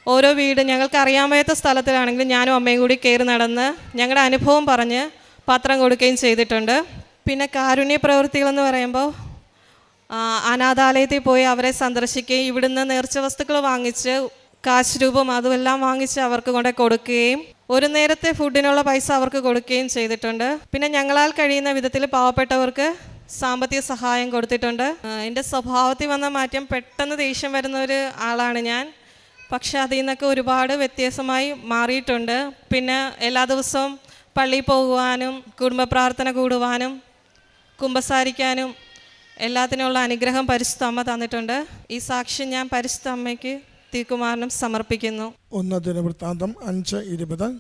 ഓരോ വീട് ഞങ്ങൾക്ക് അറിയാൻ വയ്യാത്ത സ്ഥലത്തിലാണെങ്കിലും ഞാനും അമ്മയും കൂടി കയറി നടന്ന് ഞങ്ങളുടെ അനുഭവം പറഞ്ഞ് പത്രം കൊടുക്കുകയും ചെയ്തിട്ടുണ്ട്. പിന്നെ കാരുണ്യ പ്രവൃത്തികളെന്ന് പറയുമ്പോൾ അനാഥാലയത്തിൽ പോയി അവരെ സന്ദർശിക്കുകയും ഇവിടുന്ന് നേർച്ച വസ്തുക്കൾ വാങ്ങിച്ച് കാശ് രൂപം അതുമെല്ലാം വാങ്ങിച്ച് അവർക്ക് കൊണ്ട് കൊടുക്കുകയും ഒരു നേരത്തെ ഫുഡിനുള്ള പൈസ അവർക്ക് കൊടുക്കുകയും ചെയ്തിട്ടുണ്ട്. പിന്നെ ഞങ്ങളാൽ കഴിയുന്ന വിധത്തിൽ പാവപ്പെട്ടവർക്ക് സാമ്പത്തിക സഹായം കൊടുത്തിട്ടുണ്ട്. എൻ്റെ സ്വഭാവത്തിൽ വന്ന മാറ്റം പെട്ടെന്ന് ദേഷ്യം വരുന്ന ഒരു ആളാണ് ഞാൻ. പക്ഷെ അതിൽ നിന്നൊക്കെ ഒരുപാട് വ്യത്യാസമായി മാറിയിട്ടുണ്ട്. പിന്നെ എല്ലാ ദിവസവും പള്ളിയിൽ പോകുവാനും കുടുംബ പ്രാർത്ഥന കൂടുവാനും കുമ്പസാരിക്കാനും എല്ലാത്തിനുള്ള അനുഗ്രഹം പരിശുദ്ധ അമ്മ തന്നിട്ടുണ്ട്. ഈ സാക്ഷ്യം ഞാൻ പരിശുദ്ധ അമ്മയ്ക്ക് തിരുക്കുമാരനും സമർപ്പിക്കുന്നു. 1 ദിനവൃത്താന്തം 5:20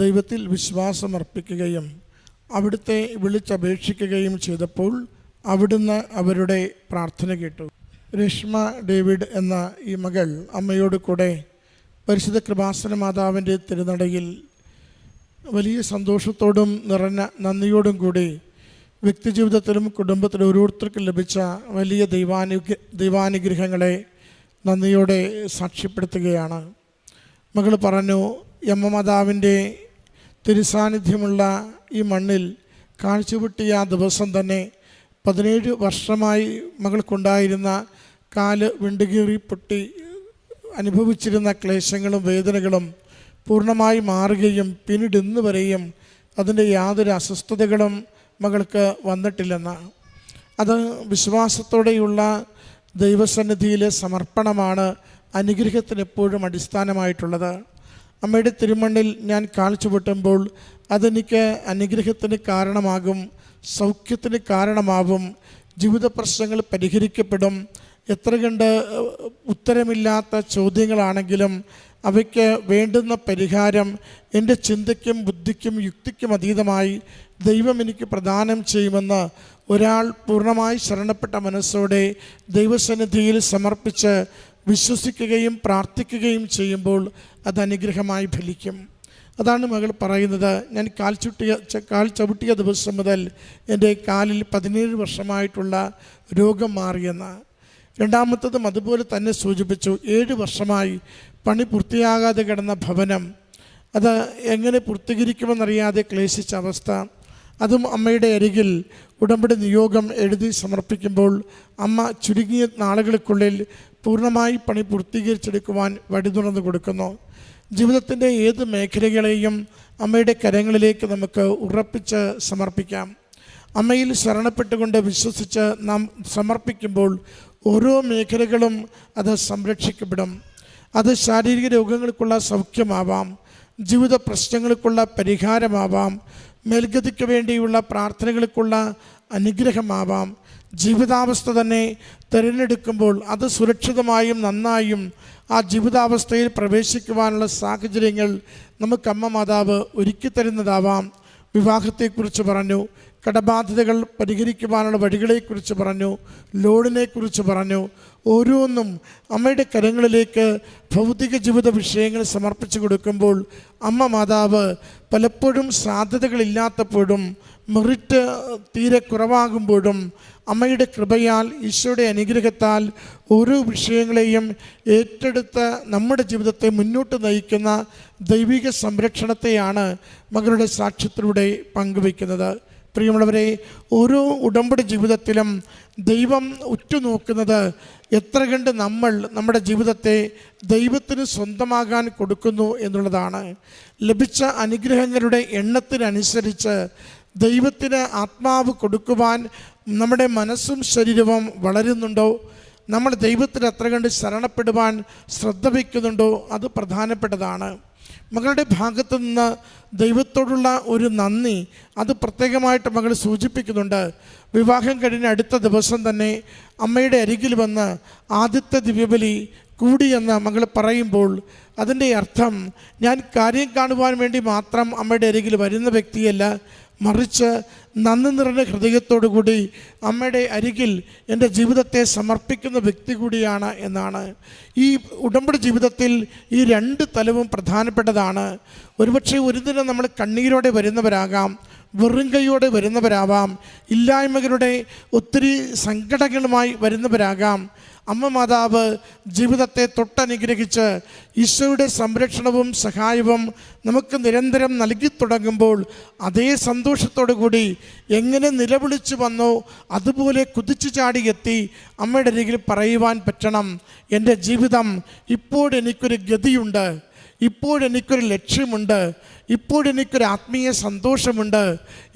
ദൈവത്തിൽ വിശ്വാസമർപ്പിക്കുകയും അവിടുത്തെ വിളിച്ചപേക്ഷിക്കുകയും ചെയ്തപ്പോൾ അവിടുന്ന് അവരുടെ പ്രാർത്ഥന കേട്ടു. രേഷ്മ ഡേവിഡ് എന്ന ഈ മകൾ അമ്മയോട് കൂടെ പരിശുദ്ധ കൃപാസന മാതാവിൻ്റെ തിരുനടയിൽ വലിയ സന്തോഷത്തോടും നിറഞ്ഞ നന്ദിയോടും കൂടി വ്യക്തിജീവിതത്തിലും കുടുംബത്തിലും ഓരോരുത്തർക്കും ലഭിച്ച വലിയ ദൈവാനുഗ്രഹങ്ങളെ നന്ദിയോടെ സാക്ഷ്യപ്പെടുത്തുകയാണ്. മകൾ പറഞ്ഞു, അമ്മ മാതാവിൻ്റെ തിരുസാന്നിധ്യമുള്ള ഈ മണ്ണിൽ കാഴ്ചവെട്ടിയ ആ ദിവസം തന്നെ 17 വർഷമായി മകൾക്കുണ്ടായിരുന്ന കാല് വിണ്ടുകീറി പൊട്ടി അനുഭവിച്ചിരുന്ന ക്ലേശങ്ങളും വേദനകളും പൂർണ്ണമായി മാറുകയും പിന്നീട് ഇന്ന് വരെയും അതിൻ്റെ യാതൊരു അസ്വസ്ഥതകളും മകൾക്ക് വന്നിട്ടില്ലെന്ന്. അത് വിശ്വാസത്തോടെയുള്ള ദൈവസന്നിധിയിലെ സമർപ്പണമാണ് അനുഗ്രഹത്തിന് എപ്പോഴും അടിസ്ഥാനമായിട്ടുള്ളത്. അമ്മയുടെ തിരുമണ്ണിൽ ഞാൻ കാഴ്ചവെട്ടുമ്പോൾ അതെനിക്ക് അനുഗ്രഹത്തിന് കാരണമാകും, സൗഖ്യത്തിന് കാരണമാവും, ജീവിത പ്രശ്നങ്ങൾ പരിഹരിക്കപ്പെടും. എത്ര കണ്ട് ഉത്തരമില്ലാത്ത ചോദ്യങ്ങളാണെങ്കിലും അവയ്ക്ക് വേണ്ടുന്ന പരിഹാരം എൻ്റെ ചിന്തയ്ക്കും ബുദ്ധിക്കും യുക്തിക്കും അതീതമായി ദൈവം എനിക്ക് പ്രദാനം ചെയ്യുമെന്ന് ഒരാൾ പൂർണ്ണമായി ശരണപ്പെട്ട മനസ്സോടെ ദൈവസന്നിധിയിൽ സമർപ്പിച്ച് വിശ്വസിക്കുകയും പ്രാർത്ഥിക്കുകയും ചെയ്യുമ്പോൾ അത് അനുഗ്രഹമായി ഫലിക്കും. അതാണ് മകൾ പറയുന്നത്. ഞാൻ കാൽ ചവിട്ടിയ ദിവസം മുതൽ എൻ്റെ കാലിൽ 17 വർഷമായിട്ടുള്ള രോഗം മാറിയെന്ന്. രണ്ടാമത്തതും അതുപോലെ തന്നെ സൂചിപ്പിച്ചു. 7 വർഷമായി പണി പൂർത്തിയാകാതെ കിടന്ന ഭവനം, അത് എങ്ങനെ പൂർത്തീകരിക്കുമെന്നറിയാതെ ക്ലേശിച്ച അവസ്ഥ. അതും അമ്മയുടെ അരികിൽ ഉടമ്പടി നിയോഗം എഴുതി സമർപ്പിക്കുമ്പോൾ അമ്മ ചുരുങ്ങിയ നാളുകൾക്കുള്ളിൽ പൂർണ്ണമായി പണി പൂർത്തീകരിച്ചെടുക്കുവാൻ വഴി തുറന്നു കൊടുക്കുന്നു. ജീവിതത്തിൻ്റെ ഏത് മേഖലകളെയും അമ്മയുടെ കരങ്ങളിലേക്ക് നമുക്ക് ഉറപ്പിച്ച് സമർപ്പിക്കാം. അമ്മയിൽ ശരണപ്പെട്ടുകൊണ്ട് വിശ്വസിച്ച് നാം സമർപ്പിക്കുമ്പോൾ ഓരോ മേഖലകളും അത് സംരക്ഷിക്കപ്പെടും. അത് ശാരീരിക രോഗങ്ങൾക്കുള്ള സൗഖ്യമാവാം, ജീവിത പ്രശ്നങ്ങൾക്കുള്ള പരിഹാരമാവാം, മേൽഗതിക്ക് വേണ്ടിയുള്ള പ്രാർത്ഥനകൾക്കുള്ള അനുഗ്രഹമാവാം. ജീവിതാവസ്ഥ തന്നെ തിരഞ്ഞെടുക്കുമ്പോൾ അത് സുരക്ഷിതമായും നന്നായും ആ ജീവിതാവസ്ഥയിൽ പ്രവേശിക്കുവാനുള്ള സാഹചര്യങ്ങൾ നമുക്ക് അമ്മ മാതാവ് ഒരുക്കി തരുന്നതാവാം. വിവാഹത്തെക്കുറിച്ച് പറഞ്ഞു. കടബാധ്യതകൾ പരിഹരിക്കുവാനുള്ള വഴികളെക്കുറിച്ച് പറഞ്ഞു, ലോണിനെക്കുറിച്ച് പറഞ്ഞു. ഓരോന്നും അമ്മയുടെ കരങ്ങളിലേക്ക് ഭൗതിക ജീവിത വിഷയങ്ങൾ സമർപ്പിച്ചു കൊടുക്കുമ്പോൾ അമ്മ മാതാവ് പലപ്പോഴും സാധ്യതകളില്ലാത്തപ്പോഴും മെറിറ്റ് തീരെ കുറവാകുമ്പോഴും അമ്മയുടെ കൃപയാൽ, ഈശോയുടെ അനുഗ്രഹത്താൽ ഓരോ വിഷയങ്ങളെയും ഏറ്റെടുത്ത് നമ്മുടെ ജീവിതത്തെ മുന്നോട്ട് നയിക്കുന്ന ദൈവിക സംരക്ഷണത്തെയാണ് മകളുടെ സാക്ഷ്യത്തിലൂടെ പങ്കുവയ്ക്കുന്നത്. പ്രിയമുള്ളവരെ, ഓരോ ഉടമ്പടി ജീവിതത്തിലും ദൈവം ഉറ്റുനോക്കുന്നത് എത്ര കണ്ട് നമ്മൾ നമ്മുടെ ജീവിതത്തെ ദൈവത്തിന് സ്വന്തമാകാൻ കൊടുക്കുന്നു എന്നുള്ളതാണ്. ലഭിച്ച അനുഗ്രഹങ്ങളുടെ എണ്ണത്തിനനുസരിച്ച് ദൈവത്തിന് ആത്മാവ് കൊടുക്കുവാൻ നമ്മുടെ മനസ്സും ശരീരവും വളരുന്നുണ്ടോ? നമ്മൾ ദൈവത്തിന് അത്ര കണ്ട് ശരണപ്പെടുവാൻ ശ്രദ്ധ വയ്ക്കുന്നുണ്ടോ? അത് പ്രധാനപ്പെട്ടതാണ്. മകളുടെ ഭാഗത്തു നിന്ന് ദൈവത്തോടുള്ള ഒരു നന്ദി അത് പ്രത്യേകമായിട്ട് മകൾ സൂചിപ്പിക്കുന്നുണ്ട്. വിവാഹം കഴിഞ്ഞ അടുത്ത ദിവസം തന്നെ അമ്മയുടെ അരികിൽ വന്ന് ആദ്യത്തെ ദിവ്യബലി കൂടിയെന്ന് മകൾ പറയുമ്പോൾ അതിൻ്റെ അർത്ഥം ഞാൻ കാര്യം കാണുവാൻ വേണ്ടി മാത്രം അമ്മയുടെ അരികിൽ വരുന്ന വ്യക്തിയല്ല, മറിച്ച് നന്ദി നിറഞ്ഞ ഹൃദയത്തോടു കൂടി അമ്മയുടെ അരികിൽ എൻ്റെ ജീവിതത്തെ സമർപ്പിക്കുന്ന വ്യക്തി കൂടിയാണ് എന്നാണ്. ഈ ഉടമ്പടി ജീവിതത്തിൽ ഈ രണ്ട് തലവും പ്രധാനപ്പെട്ടതാണ്. ഒരുപക്ഷെ ഒരു ദിനം നമ്മൾ കണ്ണീരോടെ വരുന്നവരാകാം, വെറും കൈയോടെ വരുന്നവരാവാം, ഇല്ലായ്മകളുടെ ഒത്തിരി സങ്കടങ്ങളുമായി വരുന്നവരാകാം. അമ്മ മാതാവ് ജീവിതത്തെ തൊട്ടനുഗ്രഹിച്ച് ഈശോയുടെ സംരക്ഷണവും സഹായവും നമുക്ക് നിരന്തരം നൽകി തുടങ്ങുമ്പോൾ അതേ സന്തോഷത്തോടു കൂടി എങ്ങനെ നിലവിളിച്ചു വന്നോ അതുപോലെ കുതിച്ചു ചാടിയെത്തി അമ്മയുടെ അരികിൽ പറയുവാൻ പറ്റണം, എൻ്റെ ജീവിതം ഇപ്പോഴെനിക്കൊരു ഗതിയുണ്ട്, ഇപ്പോഴെനിക്കൊരു ലക്ഷ്യമുണ്ട്, ഇപ്പോഴെനിക്കൊരു ആത്മീയ സന്തോഷമുണ്ട്,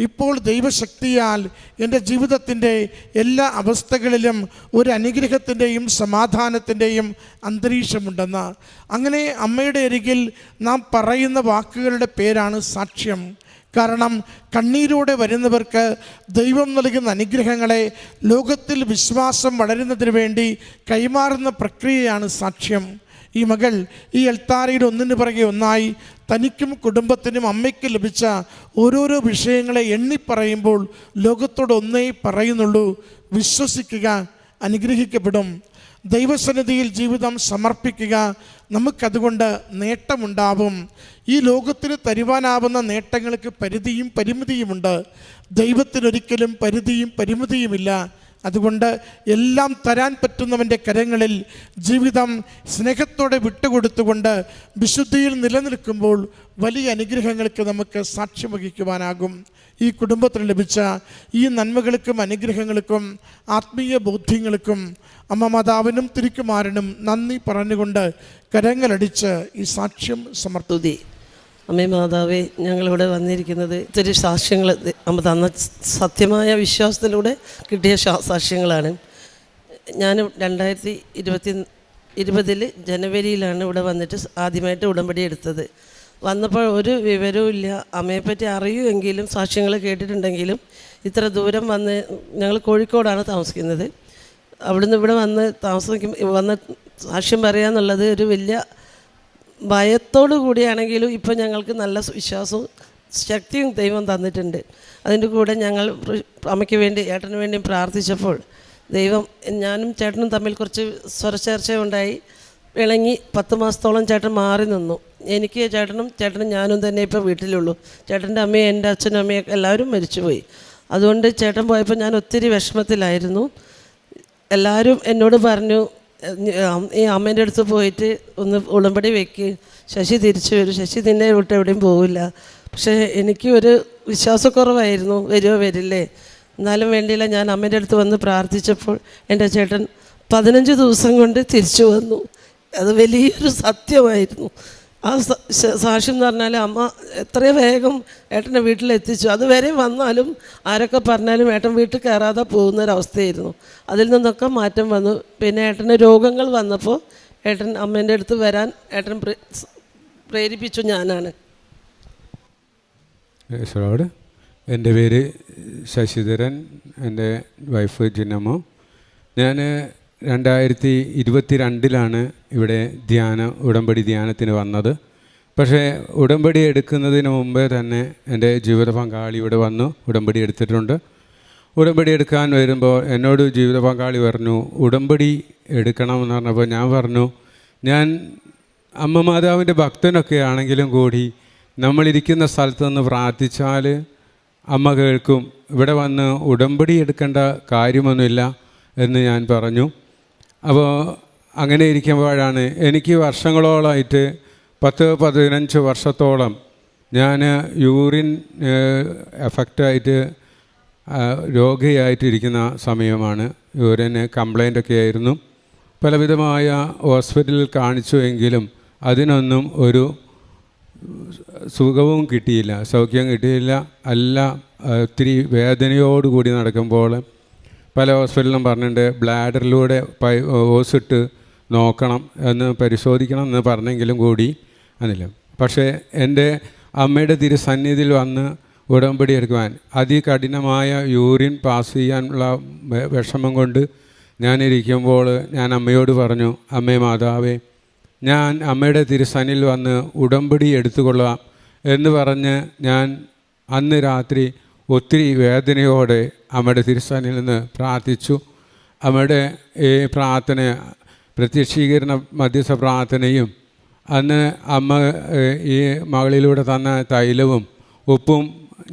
ഇപ്പോൾ ദൈവശക്തിയാൽ എൻ്റെ ജീവിതത്തിൻ്റെ എല്ലാ അവസ്ഥകളിലും ഒരു അനുഗ്രഹത്തിൻ്റെയും സമാധാനത്തിൻ്റെയും അന്തരീക്ഷമുണ്ടെന്ന്. അങ്ങനെ അമ്മയുടെ അരികിൽ നാം പറയുന്ന വാക്കുകളുടെ പേരാണ് സാക്ഷ്യം. കാരണം കണ്ണീരോടെ വരുന്നവർക്ക് ദൈവം നൽകുന്ന അനുഗ്രഹങ്ങളെ ലോകത്തിൽ വിശ്വാസം വളരുന്നതിന് വേണ്ടി കൈമാറുന്ന പ്രക്രിയയാണ് സാക്ഷ്യം. ഈ മകൾ ഈ അൾത്താരയിൽ ഒന്നിനു പുറകെ ഒന്നായി തനിക്കും കുടുംബത്തിനും അമ്മയ്ക്ക് ലഭിച്ച ഓരോരോ വിഷയങ്ങളെ എണ്ണിപ്പറയുമ്പോൾ ലോകത്തോട് ഒന്നേ പറയുന്നുള്ളൂ, വിശ്വസിക്കുക, അനുഗ്രഹിക്കപ്പെടും. ദൈവസന്നിധിയിൽ ജീവിതം സമർപ്പിക്കുക, നമുക്കതുകൊണ്ട് നേട്ടമുണ്ടാവും. ഈ ലോകത്തിന് തരുവാനാവുന്ന നേട്ടങ്ങൾക്ക് പരിധിയും പരിമിതിയുമുണ്ട്. ദൈവത്തിനൊരിക്കലും പരിധിയും പരിമിതിയുമില്ല. അതുകൊണ്ട് എല്ലാം തരാൻ പറ്റുന്നവൻ്റെ കരങ്ങളിൽ ജീവിതം സ്നേഹത്തോടെ വിട്ടുകൊടുത്തുകൊണ്ട് വിശുദ്ധിയിൽ നിലനിൽക്കുമ്പോൾ വലിയ അനുഗ്രഹങ്ങൾക്ക് നമുക്ക് സാക്ഷ്യം വഹിക്കുവാനാകും. ഈ കുടുംബത്തിന് ലഭിച്ച ഈ നന്മകൾക്കും അനുഗ്രഹങ്ങൾക്കും ആത്മീയ ബോധ്യങ്ങൾക്കും അമ്മ മാതാവിനും തിരുക്കുമാരനും നന്ദി പറഞ്ഞുകൊണ്ട് കരങ്ങളടിച്ച് ഈ സാക്ഷ്യം സമർപ്പിച്ചു. അമ്മേ മാതാവേ, ഞങ്ങളിവിടെ വന്നിരിക്കുന്നത് ഇത്തിരി സാക്ഷ്യങ്ങൾ അമ്മ തന്ന സത്യമായ വിശ്വാസത്തിലൂടെ കിട്ടിയ സാക്ഷ്യങ്ങളാണ്. ഞാൻ 2020 ജനുവരിയിലാണ് ഇവിടെ വന്നിട്ട് ആദ്യമായിട്ട് ഉടമ്പടി എടുത്തത്. വന്നപ്പോൾ ഒരു വിവരവും ഇല്ല. അമ്മയെപ്പറ്റി അറിയുമെങ്കിലും സാക്ഷ്യങ്ങൾ കേട്ടിട്ടുണ്ടെങ്കിലും ഇത്ര ദൂരം വന്ന്, ഞങ്ങൾ കോഴിക്കോടാണ് താമസിക്കുന്നത്, അവിടുന്ന് ഇവിടെ വന്ന് വന്ന് സാക്ഷ്യം പറയാന്നുള്ളത് ഒരു വലിയ ഭയത്തോടു കൂടിയാണെങ്കിലും ഇപ്പം ഞങ്ങൾക്ക് നല്ല വിശ്വാസവും ശക്തിയും ദൈവം തന്നിട്ടുണ്ട്. അതിൻ്റെ കൂടെ ഞങ്ങൾ അമ്മയ്ക്ക് വേണ്ടി ഏട്ടന് വേണ്ടിയും പ്രാർത്ഥിച്ചപ്പോൾ ദൈവം, ഞാനും ചേട്ടനും തമ്മിൽ കുറച്ച് സ്വരച്ചേർച്ച ഉണ്ടായി ഇണങ്ങി 10 മാസത്തോളം ചേട്ടൻ മാറി നിന്നു. എനിക്ക് ചേട്ടനും ഞാനും തന്നെ ഇപ്പോൾ വീട്ടിലുള്ളൂ. ചേട്ടൻ്റെ അമ്മയും എൻ്റെ അച്ഛനും അമ്മയൊക്കെ എല്ലാവരും മരിച്ചുപോയി. അതുകൊണ്ട് ചേട്ടൻ പോയപ്പോൾ ഞാൻ ഒത്തിരി വിഷമത്തിലായിരുന്നു. എല്ലാവരും എന്നോട് പറഞ്ഞു, ഈ അമ്മേൻ്റെ അടുത്ത് പോയിട്ട് ഒന്ന് ഉടമ്പടി വെക്ക്, ശശി തിരിച്ചു വരും, ശശി നിന്നെ വിട്ട് എവിടെയും പോവില്ല. പക്ഷേ എനിക്ക് ഒരു വിശ്വാസക്കുറവായിരുന്നു, വരുമോ വരില്ലേ. എന്നാലും വേണ്ടിയില്ല, ഞാൻ അമ്മേൻ്റെ അടുത്ത് വന്ന് പ്രാർത്ഥിച്ചപ്പോൾ എൻ്റെ ചേട്ടൻ 15 ദിവസം കൊണ്ട് തിരിച്ചു വന്നു. അത് വലിയൊരു സത്യമായിരുന്നു. ആ സാക്ഷ്യം എന്ന് പറഞ്ഞാൽ അമ്മ എത്രയും വേഗം ഏട്ടൻ്റെ വീട്ടിലെത്തിച്ചു. അതുവരെ വന്നാലും ആരൊക്കെ പറഞ്ഞാലും ഏട്ടൻ വീട്ടിൽ കയറാതെ പോകുന്നൊരവസ്ഥയായിരുന്നു. അതിൽ നിന്നൊക്കെ മാറ്റം വന്നു. പിന്നെ ഏട്ടന് രോഗങ്ങൾ വന്നപ്പോൾ ഏട്ടൻ അമ്മേൻ്റെ അടുത്ത് വരാൻ ഏട്ടൻ പ്രേരിപ്പിച്ചു. ഞാനാണ്. എൻ്റെ പേര് ശശിധരൻ, എൻ്റെ വൈഫ് ജിന്നമ്മ. ഞാൻ 2022 ഇവിടെ ഉടമ്പടി ധ്യാനത്തിന് വന്നത്. പക്ഷേ ഉടമ്പടി എടുക്കുന്നതിന് മുമ്പേ തന്നെ എൻ്റെ ജീവിത പങ്കാളി ഇവിടെ വന്നു ഉടമ്പടി എടുത്തിട്ടുണ്ട്. ഉടമ്പടി എടുക്കാൻ വരുമ്പോൾ എന്നോട് ജീവിത പങ്കാളി പറഞ്ഞു ഉടമ്പടി എടുക്കണമെന്ന് പറഞ്ഞപ്പോൾ ഞാൻ പറഞ്ഞു, ഞാൻ അമ്മ മാതാവിൻ്റെ ഭക്തനൊക്കെ ആണെങ്കിലും കൂടി നമ്മളിരിക്കുന്ന സ്ഥലത്ത് നിന്ന് പ്രാർത്ഥിച്ചാൽ അമ്മ കേൾക്കും, ഇവിടെ വന്ന് ഉടമ്പടി എടുക്കേണ്ട കാര്യമൊന്നുമില്ല എന്ന് ഞാൻ പറഞ്ഞു. അപ്പോൾ അങ്ങനെ ഇരിക്കുമ്പോഴാണ് എനിക്ക് വർഷങ്ങളോളമായിട്ട് 10-15 വർഷത്തോളം ഞാൻ യൂറിൻ എഫക്റ്റായിട്ട് രോഗിയായിട്ടിരിക്കുന്ന സമയമാണ്. യൂറിന് കംപ്ലൈൻ്റൊക്കെ ആയിരുന്നു. പലവിധമായ ഹോസ്പിറ്റലിൽ കാണിച്ചുവെങ്കിലും അതിനൊന്നും ഒരു സുഖവും കിട്ടിയില്ല, സൗഖ്യം കിട്ടിയില്ല. എല്ലാം ഒത്തിരി വേദനയോടുകൂടി നടക്കുമ്പോൾ പല ഹോസ്പിറ്റലിലും പറഞ്ഞിട്ടുണ്ട് ബ്ലാഡറിലൂടെ ഓസിട്ട് നോക്കണം എന്ന് പരിശോധിക്കണം എന്ന് പറഞ്ഞെങ്കിലും കൂടി അതില്ല. പക്ഷേ എൻ്റെ അമ്മയുടെ തിരുസന്നിധിയിൽ വന്ന് ഉടമ്പടി എടുക്കുവാൻ അതികഠിനമായ യൂറിൻ പാസ് ചെയ്യാനുള്ള വിഷമം കൊണ്ട് ഞാനിരിക്കുമ്പോൾ ഞാൻ അമ്മയോട് പറഞ്ഞു, അമ്മേ മാതാവേ, ഞാൻ അമ്മയുടെ തിരുസന്നിധിയിൽ വന്ന് ഉടമ്പടി എടുത്തുകൊള്ളാം എന്ന് പറഞ്ഞ് ഞാൻ അന്ന് രാത്രി ഒത്തിരി വേദനയോടെ അമ്മയുടെ തിരുസന്നിധിയിൽ നിന്ന് പ്രാർത്ഥിച്ചു. അമ്മയുടെ ഈ പ്രാർത്ഥന പ്രത്യക്ഷീകരണ മധ്യസ്ഥ പ്രാർത്ഥനയും അന്ന് അമ്മ ഈ മകളിലൂടെ തന്ന തൈലവും ഉപ്പും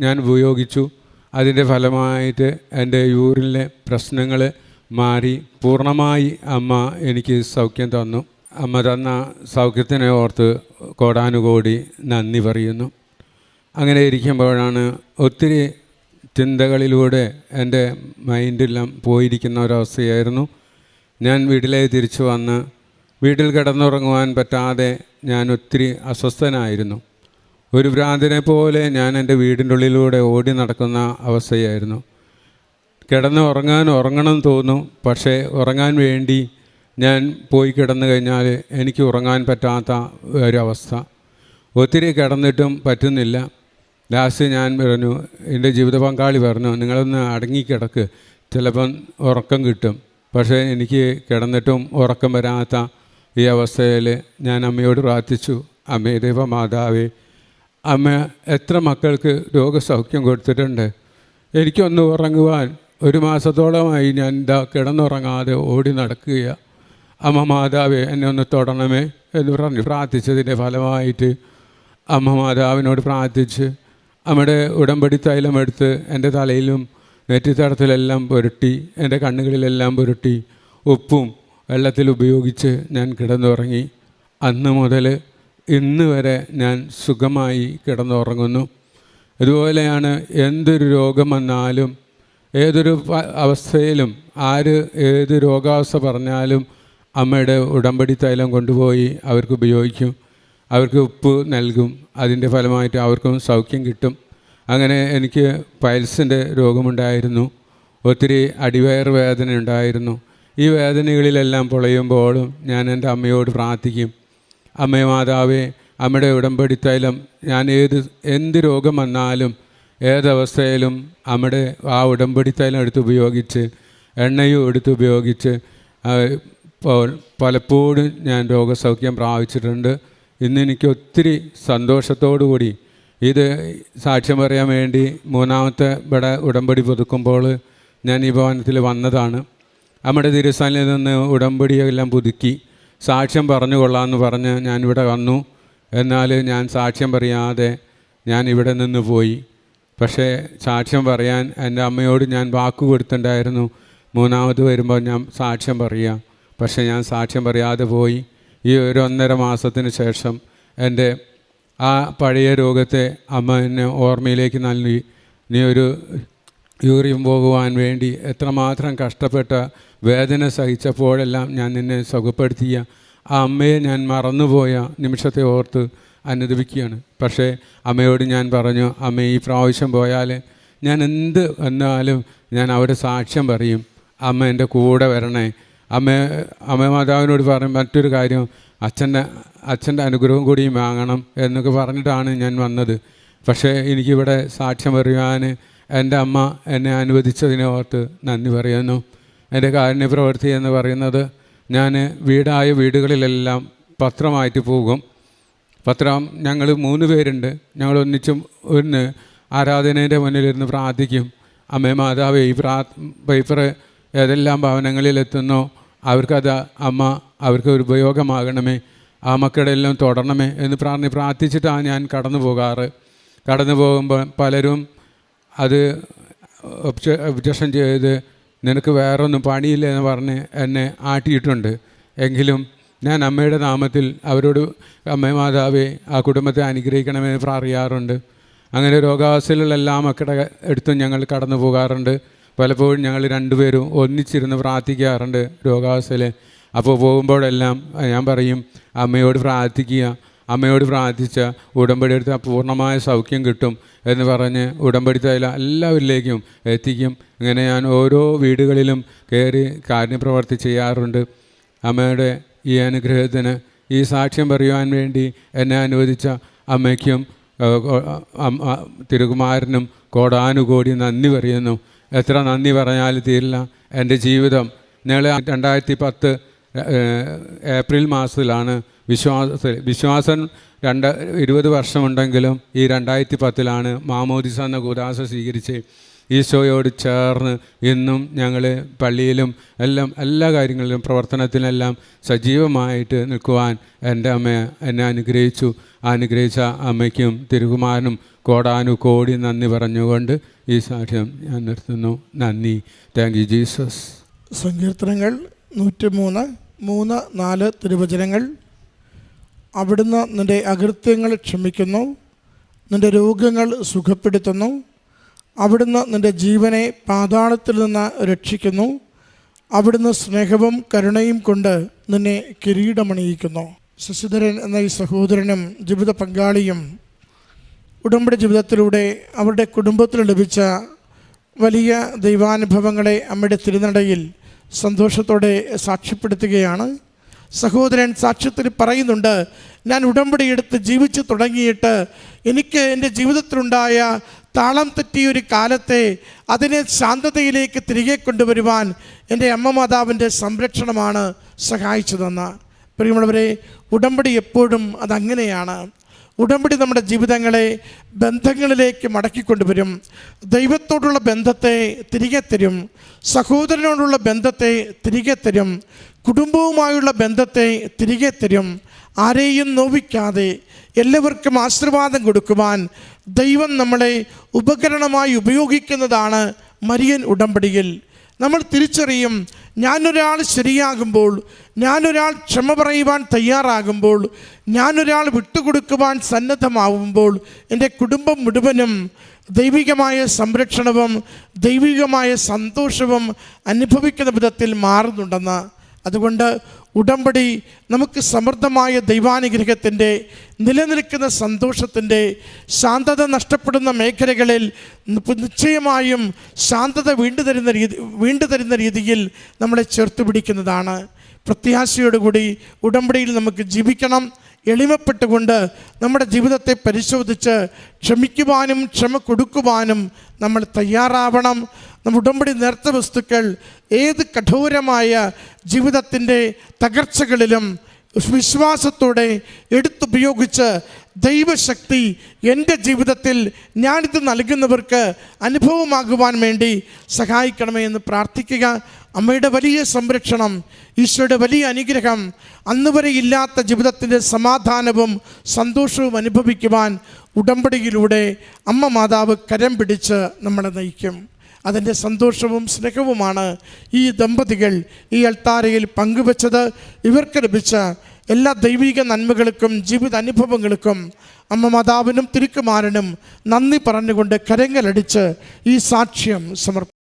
ഞാൻ ഉപയോഗിച്ചു. അതിൻ്റെ ഫലമായിട്ട് എൻ്റെ യൂറിനിലെ പ്രശ്നങ്ങൾ മാറി പൂർണ്ണമായി അമ്മ എനിക്ക് സൗഖ്യം തന്നു. അമ്മ തന്ന സൗഖ്യത്തിനെ ഓർത്ത് കോടാനുകോടി നന്ദി പറയുന്നു. അങ്ങനെ ഇരിക്കുമ്പോഴാണ് ഒത്തിരി ചിന്തകളിലൂടെ എൻ്റെ മൈൻഡെല്ലാം പോയിരിക്കുന്ന ഒരവസ്ഥയായിരുന്നു. ഞാൻ വീട്ടിലേക്ക് തിരിച്ചു വന്ന് വീട്ടിൽ കിടന്നുറങ്ങുവാൻ പറ്റാതെ ഞാൻ ഒത്തിരി അസ്വസ്ഥനായിരുന്നു. ഒരു ഭ്രാന്തനെ പോലെ ഞാൻ എൻ്റെ വീടിൻ്റെ ഉള്ളിലൂടെ ഓടി നടക്കുന്ന അവസ്ഥയായിരുന്നു. ഉറങ്ങണം തോന്നും, പക്ഷേ ഉറങ്ങാൻ വേണ്ടി ഞാൻ പോയി കിടന്നു കഴിഞ്ഞാൽ എനിക്ക് ഉറങ്ങാൻ പറ്റാത്ത ഒരവസ്ഥ. ഒത്തിരി കിടന്നിട്ടും പറ്റുന്നില്ല. ലാസ്റ്റ് ഞാൻ പറഞ്ഞു, എൻ്റെ ജീവിത പങ്കാളി പറഞ്ഞു, നിങ്ങളൊന്ന് അടങ്ങിക്കിടക്ക്, ചിലപ്പം ഉറക്കം കിട്ടും. പക്ഷേ എനിക്ക് കിടന്നിട്ടും ഉറക്കം വരാത്ത ഈ അവസ്ഥയിൽ ഞാൻ അമ്മയോട് പ്രാർത്ഥിച്ചു, അമ്മേ ദൈവമാതാവേ, അമ്മ എത്ര മക്കൾക്ക് രോഗസൗഖ്യം കൊടുത്തിട്ടുണ്ട്. എനിക്കൊന്ന് ഉറങ്ങുവാൻ 1 മാസത്തോളമായി ഞാൻ കിടന്നുറങ്ങാതെ ഓടി നടക്കുക. അമ്മ മാതാവേ, എന്നെ ഒന്ന് തൊടണമേ എന്ന് പറഞ്ഞ് പ്രാർത്ഥിച്ചതിൻ്റെ ഫലമായിട്ട് അമ്മ മാതാവിനോട് പ്രാർത്ഥിച്ച് അമ്മയുടെ ഉടമ്പടി തൈലം എടുത്ത് എൻ്റെ തലയിലും നെറ്റിത്തടത്തിലെല്ലാം പുരട്ടി, എൻ്റെ കണ്ണുകളിലെല്ലാം പുരട്ടി ഉപ്പും വെള്ളത്തിൽ ഉപയോഗിച്ച് ഞാൻ കിടന്നുറങ്ങി. അന്ന് മുതൽ ഇന്ന് വരെ ഞാൻ സുഖമായി കിടന്നുറങ്ങുന്നു. ഇതുപോലെയാണ് എന്തൊരു രോഗം വന്നാലും ഏതൊരു അവസ്ഥയിലും ഏത് രോഗാവസ്ഥ പറഞ്ഞാലും അമ്മയുടെ ഉടമ്പടി തൈലം കൊണ്ടുപോയി അവർക്ക് ഉപയോഗിക്കും. അവർക്ക് ഉപ്പ് നൽകും. അതിൻ്റെ ഫലമായിട്ട് അവർക്കും സൗഖ്യം കിട്ടും. അങ്ങനെ എനിക്ക് പൈൽസിൻ്റെ രോഗമുണ്ടായിരുന്നു. ഒത്തിരി അടിവയറ് വേദന ഉണ്ടായിരുന്നു. ഈ വേദനകളിലെല്ലാം പൊളയുമ്പോഴും ഞാൻ എൻ്റെ അമ്മയോട് പ്രാർത്ഥിക്കും, അമ്മേ മാതാവേ, അമ്മയുടെ ഉടമ്പടി തൈലം ഞാൻ എന്ത് രോഗം വന്നാലും ഏതവസ്ഥയിലും അമ്മയുടെ ആ ഉടമ്പടി തൈലം എടുത്ത് ഉപയോഗിച്ച് എണ്ണയും എടുത്ത് ഉപയോഗിച്ച് പലപ്പോഴും ഞാൻ രോഗസൗഖ്യം പ്രാപിച്ചിട്ടുണ്ട്. ഇന്നെനിക്ക് ഒത്തിരി സന്തോഷത്തോടു കൂടി ഇത് സാക്ഷ്യം പറയാൻ വേണ്ടി 3ാമത്തെ ഇവിടെ ഉടമ്പടി പുതുക്കുമ്പോൾ ഞാൻ ഈ ഭവനത്തിൽ വന്നതാണ്. നമ്മുടെ തിരുസന്നിധിയിൽ നിന്ന് ഉടമ്പടിയെല്ലാം പുതുക്കി സാക്ഷ്യം പറഞ്ഞു കൊള്ളാമെന്ന് പറഞ്ഞ് ഞാനിവിടെ വന്നു. എന്നാൽ ഞാൻ സാക്ഷ്യം പറയാതെ ഞാൻ ഇവിടെ നിന്ന് പോയി. പക്ഷേ സാക്ഷ്യം പറയാൻ എൻ്റെ അമ്മയോട് ഞാൻ വാക്ക് കൊടുത്തിട്ടുണ്ടായിരുന്നു, 3ാമത് വരുമ്പോൾ ഞാൻ സാക്ഷ്യം പറയാം. പക്ഷേ ഞാൻ സാക്ഷ്യം പറയാതെ പോയി. ഈ 1.5 മാസത്തിന് ശേഷം എൻ്റെ ആ പഴയ രോഗത്തെ അമ്മ എന്നെ ഓർമ്മയിലേക്ക് നൽകി. നീ ഒരു യൂറിൻ പോകുവാൻ വേണ്ടി എത്രമാത്രം കഷ്ടപ്പെട്ട വേദന സഹിച്ചപ്പോഴെല്ലാം ഞാൻ നിന്നെ സുഖപ്പെടുത്തിയ ആ അമ്മയെ ഞാൻ മറന്നുപോയ നിമിഷത്തെ ഓർത്ത് അനുദപിക്കുകയാണ്. പക്ഷേ അമ്മയോട് ഞാൻ പറഞ്ഞു, അമ്മ ഈ പ്രാവശ്യം പോയാൽ ഞാൻ എന്ത് വന്നാലും ഞാൻ അവിടെ സാക്ഷ്യം പറയും, അമ്മ എൻ്റെ കൂടെ വരണേ. അമ്മ മാതാവിനോട് പറയും മറ്റൊരു കാര്യം, അച്ഛൻ്റെ അനുഗ്രഹം കൂടിയും വാങ്ങണം എന്നൊക്കെ പറഞ്ഞിട്ടാണ് ഞാൻ വന്നത്. പക്ഷേ എനിക്കിവിടെ സാക്ഷ്യം പറയുവാൻ എൻ്റെ അമ്മ എന്നെ അനുവദിച്ചതിനെ ഓർത്ത് നന്ദി പറയുന്നു. എൻ്റെ കാരുണ്യ പ്രവൃത്തി എന്ന് പറയുന്നത്, ഞാൻ വീടുകളിലെല്ലാം പത്രമായിട്ട് പോകും. പത്രം ഞങ്ങൾ 3 പേരുണ്ട്. ഞങ്ങൾ ഒന്നിച്ചും ഒന്ന് ആരാധനയുടെ മുന്നിലിരുന്ന് പ്രാർത്ഥിക്കും. അമ്മേ മാതാവേ, ഈ പേപ്പർ ഏതെല്ലാം ഭവനങ്ങളിലെത്തുന്നോ അവർക്കത് അമ്മ അവർക്ക് ഒരു ഉപയോഗമാകണമേ, ആ മക്കളുടെ എല്ലാം തുടരണമേ എന്ന് പ്രാർത്ഥിച്ചിട്ടാണ് ഞാൻ കടന്നു പോകാറ്. കടന്നു പോകുമ്പോൾ പലരും അത് ഒബ്ജക്ഷൻ ചെയ്ത് നിനക്ക് വേറൊന്നും പണിയില്ല എന്ന് പറഞ്ഞ് എന്നെ ആട്ടിയിട്ടുണ്ട്. എങ്കിലും ഞാൻ അമ്മയുടെ നാമത്തിൽ അവരോട് അമ്മേ മാതാവേ ആ കുടുംബത്തെ അനുഗ്രഹിക്കണമെന്ന് പറയാറുണ്ട്. അങ്ങനെ രോഗാവസ്ഥയിലുള്ള എല്ലാ മക്കളുടെ അടുത്തും ഞങ്ങൾ കടന്നു പോകാറുണ്ട്. പലപ്പോഴും ഞങ്ങൾ 2 പേരും ഒന്നിച്ചിരുന്ന് പ്രാർത്ഥിക്കാറുണ്ട് രോഗാവസ്ഥയിൽ. അപ്പോൾ പോകുമ്പോഴെല്ലാം ഞാൻ പറയും അമ്മയോട് പ്രാർത്ഥിക്കുക, അമ്മയോട് പ്രാർത്ഥിച്ച ഉടമ്പടി എടുത്ത പൂർണ്ണമായ സൗഖ്യം കിട്ടും എന്ന് പറഞ്ഞ് ഉടമ്പടി തൈല എല്ലാവരിലേക്കും എത്തിക്കും. ഇങ്ങനെ ഞാൻ ഓരോ വീടുകളിലും കയറി കാരുണ്യപ്രവർത്തി ചെയ്യാറുണ്ട്. അമ്മയുടെ ഈ അനുഗ്രഹത്തിന്, ഈ സാക്ഷ്യം പറയുവാൻ വേണ്ടി എന്നെ അനുവദിച്ച അമ്മയ്ക്കും തിരുകുമാരനും കോടാനുകോടി നന്ദി പറയുന്നു. എത്ര നന്ദി പറഞ്ഞാലും തീരില്ല. എൻ്റെ ജീവിതം ഞങ്ങൾ 2010 ഏപ്രിൽ മാസത്തിലാണ് വിശ്വാസം 20 വർഷമുണ്ടെങ്കിലും ഈ 2010 മാമോദിസ എന്ന കൂദാശ സ്വീകരിച്ച് ഈശോയോട് ചേർന്ന് ഇന്നും ഞങ്ങൾ പള്ളിയിലും എല്ലാ കാര്യങ്ങളിലും പ്രവർത്തനത്തിനെല്ലാം സജീവമായിട്ട് നിൽക്കുവാൻ എൻ്റെ അമ്മ എന്നെ അനുഗ്രഹിച്ചു. അനുഗ്രഹിച്ച അമ്മയ്ക്കും തിരുകുമാരനും കോടാനുകോടി നന്ദി പറഞ്ഞുകൊണ്ട് ഈ സാക്ഷ്യം ഞാൻ നിർത്തുന്നു. നന്ദി. Thank you Jesus. സങ്കീർത്തനങ്ങൾ 103, 3, 4 തിരുവചനങ്ങൾ. അവിടുന്ന് നിൻ്റെ അകൃത്യങ്ങൾ ക്ഷമിക്കുന്നു, നിൻ്റെ രോഗങ്ങൾ സുഖപ്പെടുത്തുന്നു. അവിടുന്ന് നിൻ്റെ ജീവനെ പാതാളത്തിൽ നിന്ന് രക്ഷിക്കുന്നു. അവിടുന്ന് സ്നേഹവും കരുണയും കൊണ്ട് നിന്നെ കിരീടമണിയിക്കുന്നു. ശശിധരൻ എന്ന ഈ സഹോദരനും ജീവിത പങ്കാളിയും ഉടമ്പടി ജീവിതത്തിലൂടെ അവരുടെ കുടുംബത്തിൽ ലഭിച്ച വലിയ ദൈവാനുഭവങ്ങളെ അമ്മയുടെ തിരുനടയിൽ സന്തോഷത്തോടെ സാക്ഷ്യപ്പെടുത്തുകയാണ്. സഹോദരൻ സാക്ഷ്യത്തിൽ പറയുന്നുണ്ട്, ഞാൻ ഉടമ്പടി എടുത്ത് ജീവിച്ച് തുടങ്ങിയിട്ട് എനിക്ക് എൻ്റെ ജീവിതത്തിലുണ്ടായ താളം തെറ്റിയൊരു കാലത്തെ അതിനെ ശാന്തതയിലേക്ക് തിരികെ കൊണ്ടുവരുവാൻ എൻ്റെ അമ്മ മാതാവിൻ്റെ സംരക്ഷണമാണ് സഹായിച്ചതെന്ന്. പ്രിയമുള്ളവരെ, ഉടമ്പടി എപ്പോഴും അതങ്ങനെയാണ്. ഉടമ്പടി നമ്മുടെ ജീവിതങ്ങളെ ബന്ധങ്ങളിലേക്ക് മടക്കിക്കൊണ്ടുവരും. ദൈവത്തോടുള്ള ബന്ധത്തെ തിരികെ തരും, സഹോദരനോടുള്ള ബന്ധത്തെ തിരികെ തരും, കുടുംബവുമായുള്ള ബന്ധത്തെ തിരികെ തരും. ആരെയും നോവിക്കാതെ എല്ലാവർക്കും ആശീർവാദം കൊടുക്കുവാൻ ദൈവം നമ്മളെ ഉപകരണമായി ഉപയോഗിക്കുന്നതാണ് മരിയൻ ഉടമ്പടിയിൽ. നമ്മൾ തിരിച്ചറിയും, ഞാനൊരാൾ ശരിയാകുമ്പോൾ, ഞാനൊരാൾ ക്ഷമ പറയുവാൻ തയ്യാറാകുമ്പോൾ, ഞാനൊരാൾ വിട്ടുകൊടുക്കുവാൻ സന്നദ്ധമാവുമ്പോൾ എൻ്റെ കുടുംബം മുഴുവനും ദൈവികമായ സംരക്ഷണവും ദൈവികമായ സന്തോഷവും അനുഭവിക്കുന്ന വിധത്തിൽ മാറുന്നുണ്ടെന്ന്. അതുകൊണ്ട് ഉടമ്പടി നമുക്ക് സമൃദ്ധമായ ദൈവാനുഗ്രഹത്തിൻ്റെ, നിലനിൽക്കുന്ന സന്തോഷത്തിൻ്റെ, ശാന്തത നഷ്ടപ്പെടുന്ന മേഖലകളിൽ നിശ്ചയമായും ശാന്തത വീണ്ടുതരുന്ന രീതിയിൽ നമ്മളെ ചേർത്ത് പിടിക്കുന്നതാണ്. പ്രത്യാശയോടുകൂടി ഉടമ്പടിയിൽ നമുക്ക് ജീവിക്കണം. എളിമപ്പെട്ടുകൊണ്ട് നമ്മുടെ ജീവിതത്തെ പരിശോധിച്ച് ക്ഷമിക്കുവാനും ക്ഷമ കൊടുക്കുവാനും നമ്മൾ തയ്യാറാവണം. നമ്മുടെ ഉടമ്പടി നേർത്ത വസ്തുക്കൾ ഏത് കഠോരമായ ജീവിതത്തിൻ്റെ തകർച്ചകളിലും വിശ്വാസത്തോടെ എടുത്തുപയോഗിച്ച് ദൈവശക്തി എൻ്റെ ജീവിതത്തിൽ ഞാനിത് നൽകുന്നവർക്ക് അനുഭവമാകുവാൻ വേണ്ടി സഹായിക്കണമേ എന്ന് പ്രാർത്ഥിക്കുക. അമ്മയുടെ വലിയ സംരക്ഷണം, ഈശോയുടെ വലിയ അനുഗ്രഹം, അന്നുവരെ ഇല്ലാത്ത ജീവിതത്തിൻ്റെ സമാധാനവും സന്തോഷവും അനുഭവിക്കുവാൻ ഉടമ്പടിയിലൂടെ അമ്മ മാതാവ് കരം പിടിച്ച് നമ്മളെ നയിക്കും. അതിൻ്റെ സന്തോഷവും സ്നേഹവുമാണ് ഈ ദമ്പതികൾ ഈ അൾത്താരയിൽ പങ്കുവച്ചത്. ഇവർക്ക് ലഭിച്ച എല്ലാ ദൈവിക നന്മകൾക്കും ജീവിത അനുഭവങ്ങൾക്കും അമ്മ മാതാവിനും തിരുക്കുമാരനും നന്ദി പറഞ്ഞുകൊണ്ട് കരങ്ങളടിച്ച് ഈ സാക്ഷ്യം സമർപ്പിക്കും.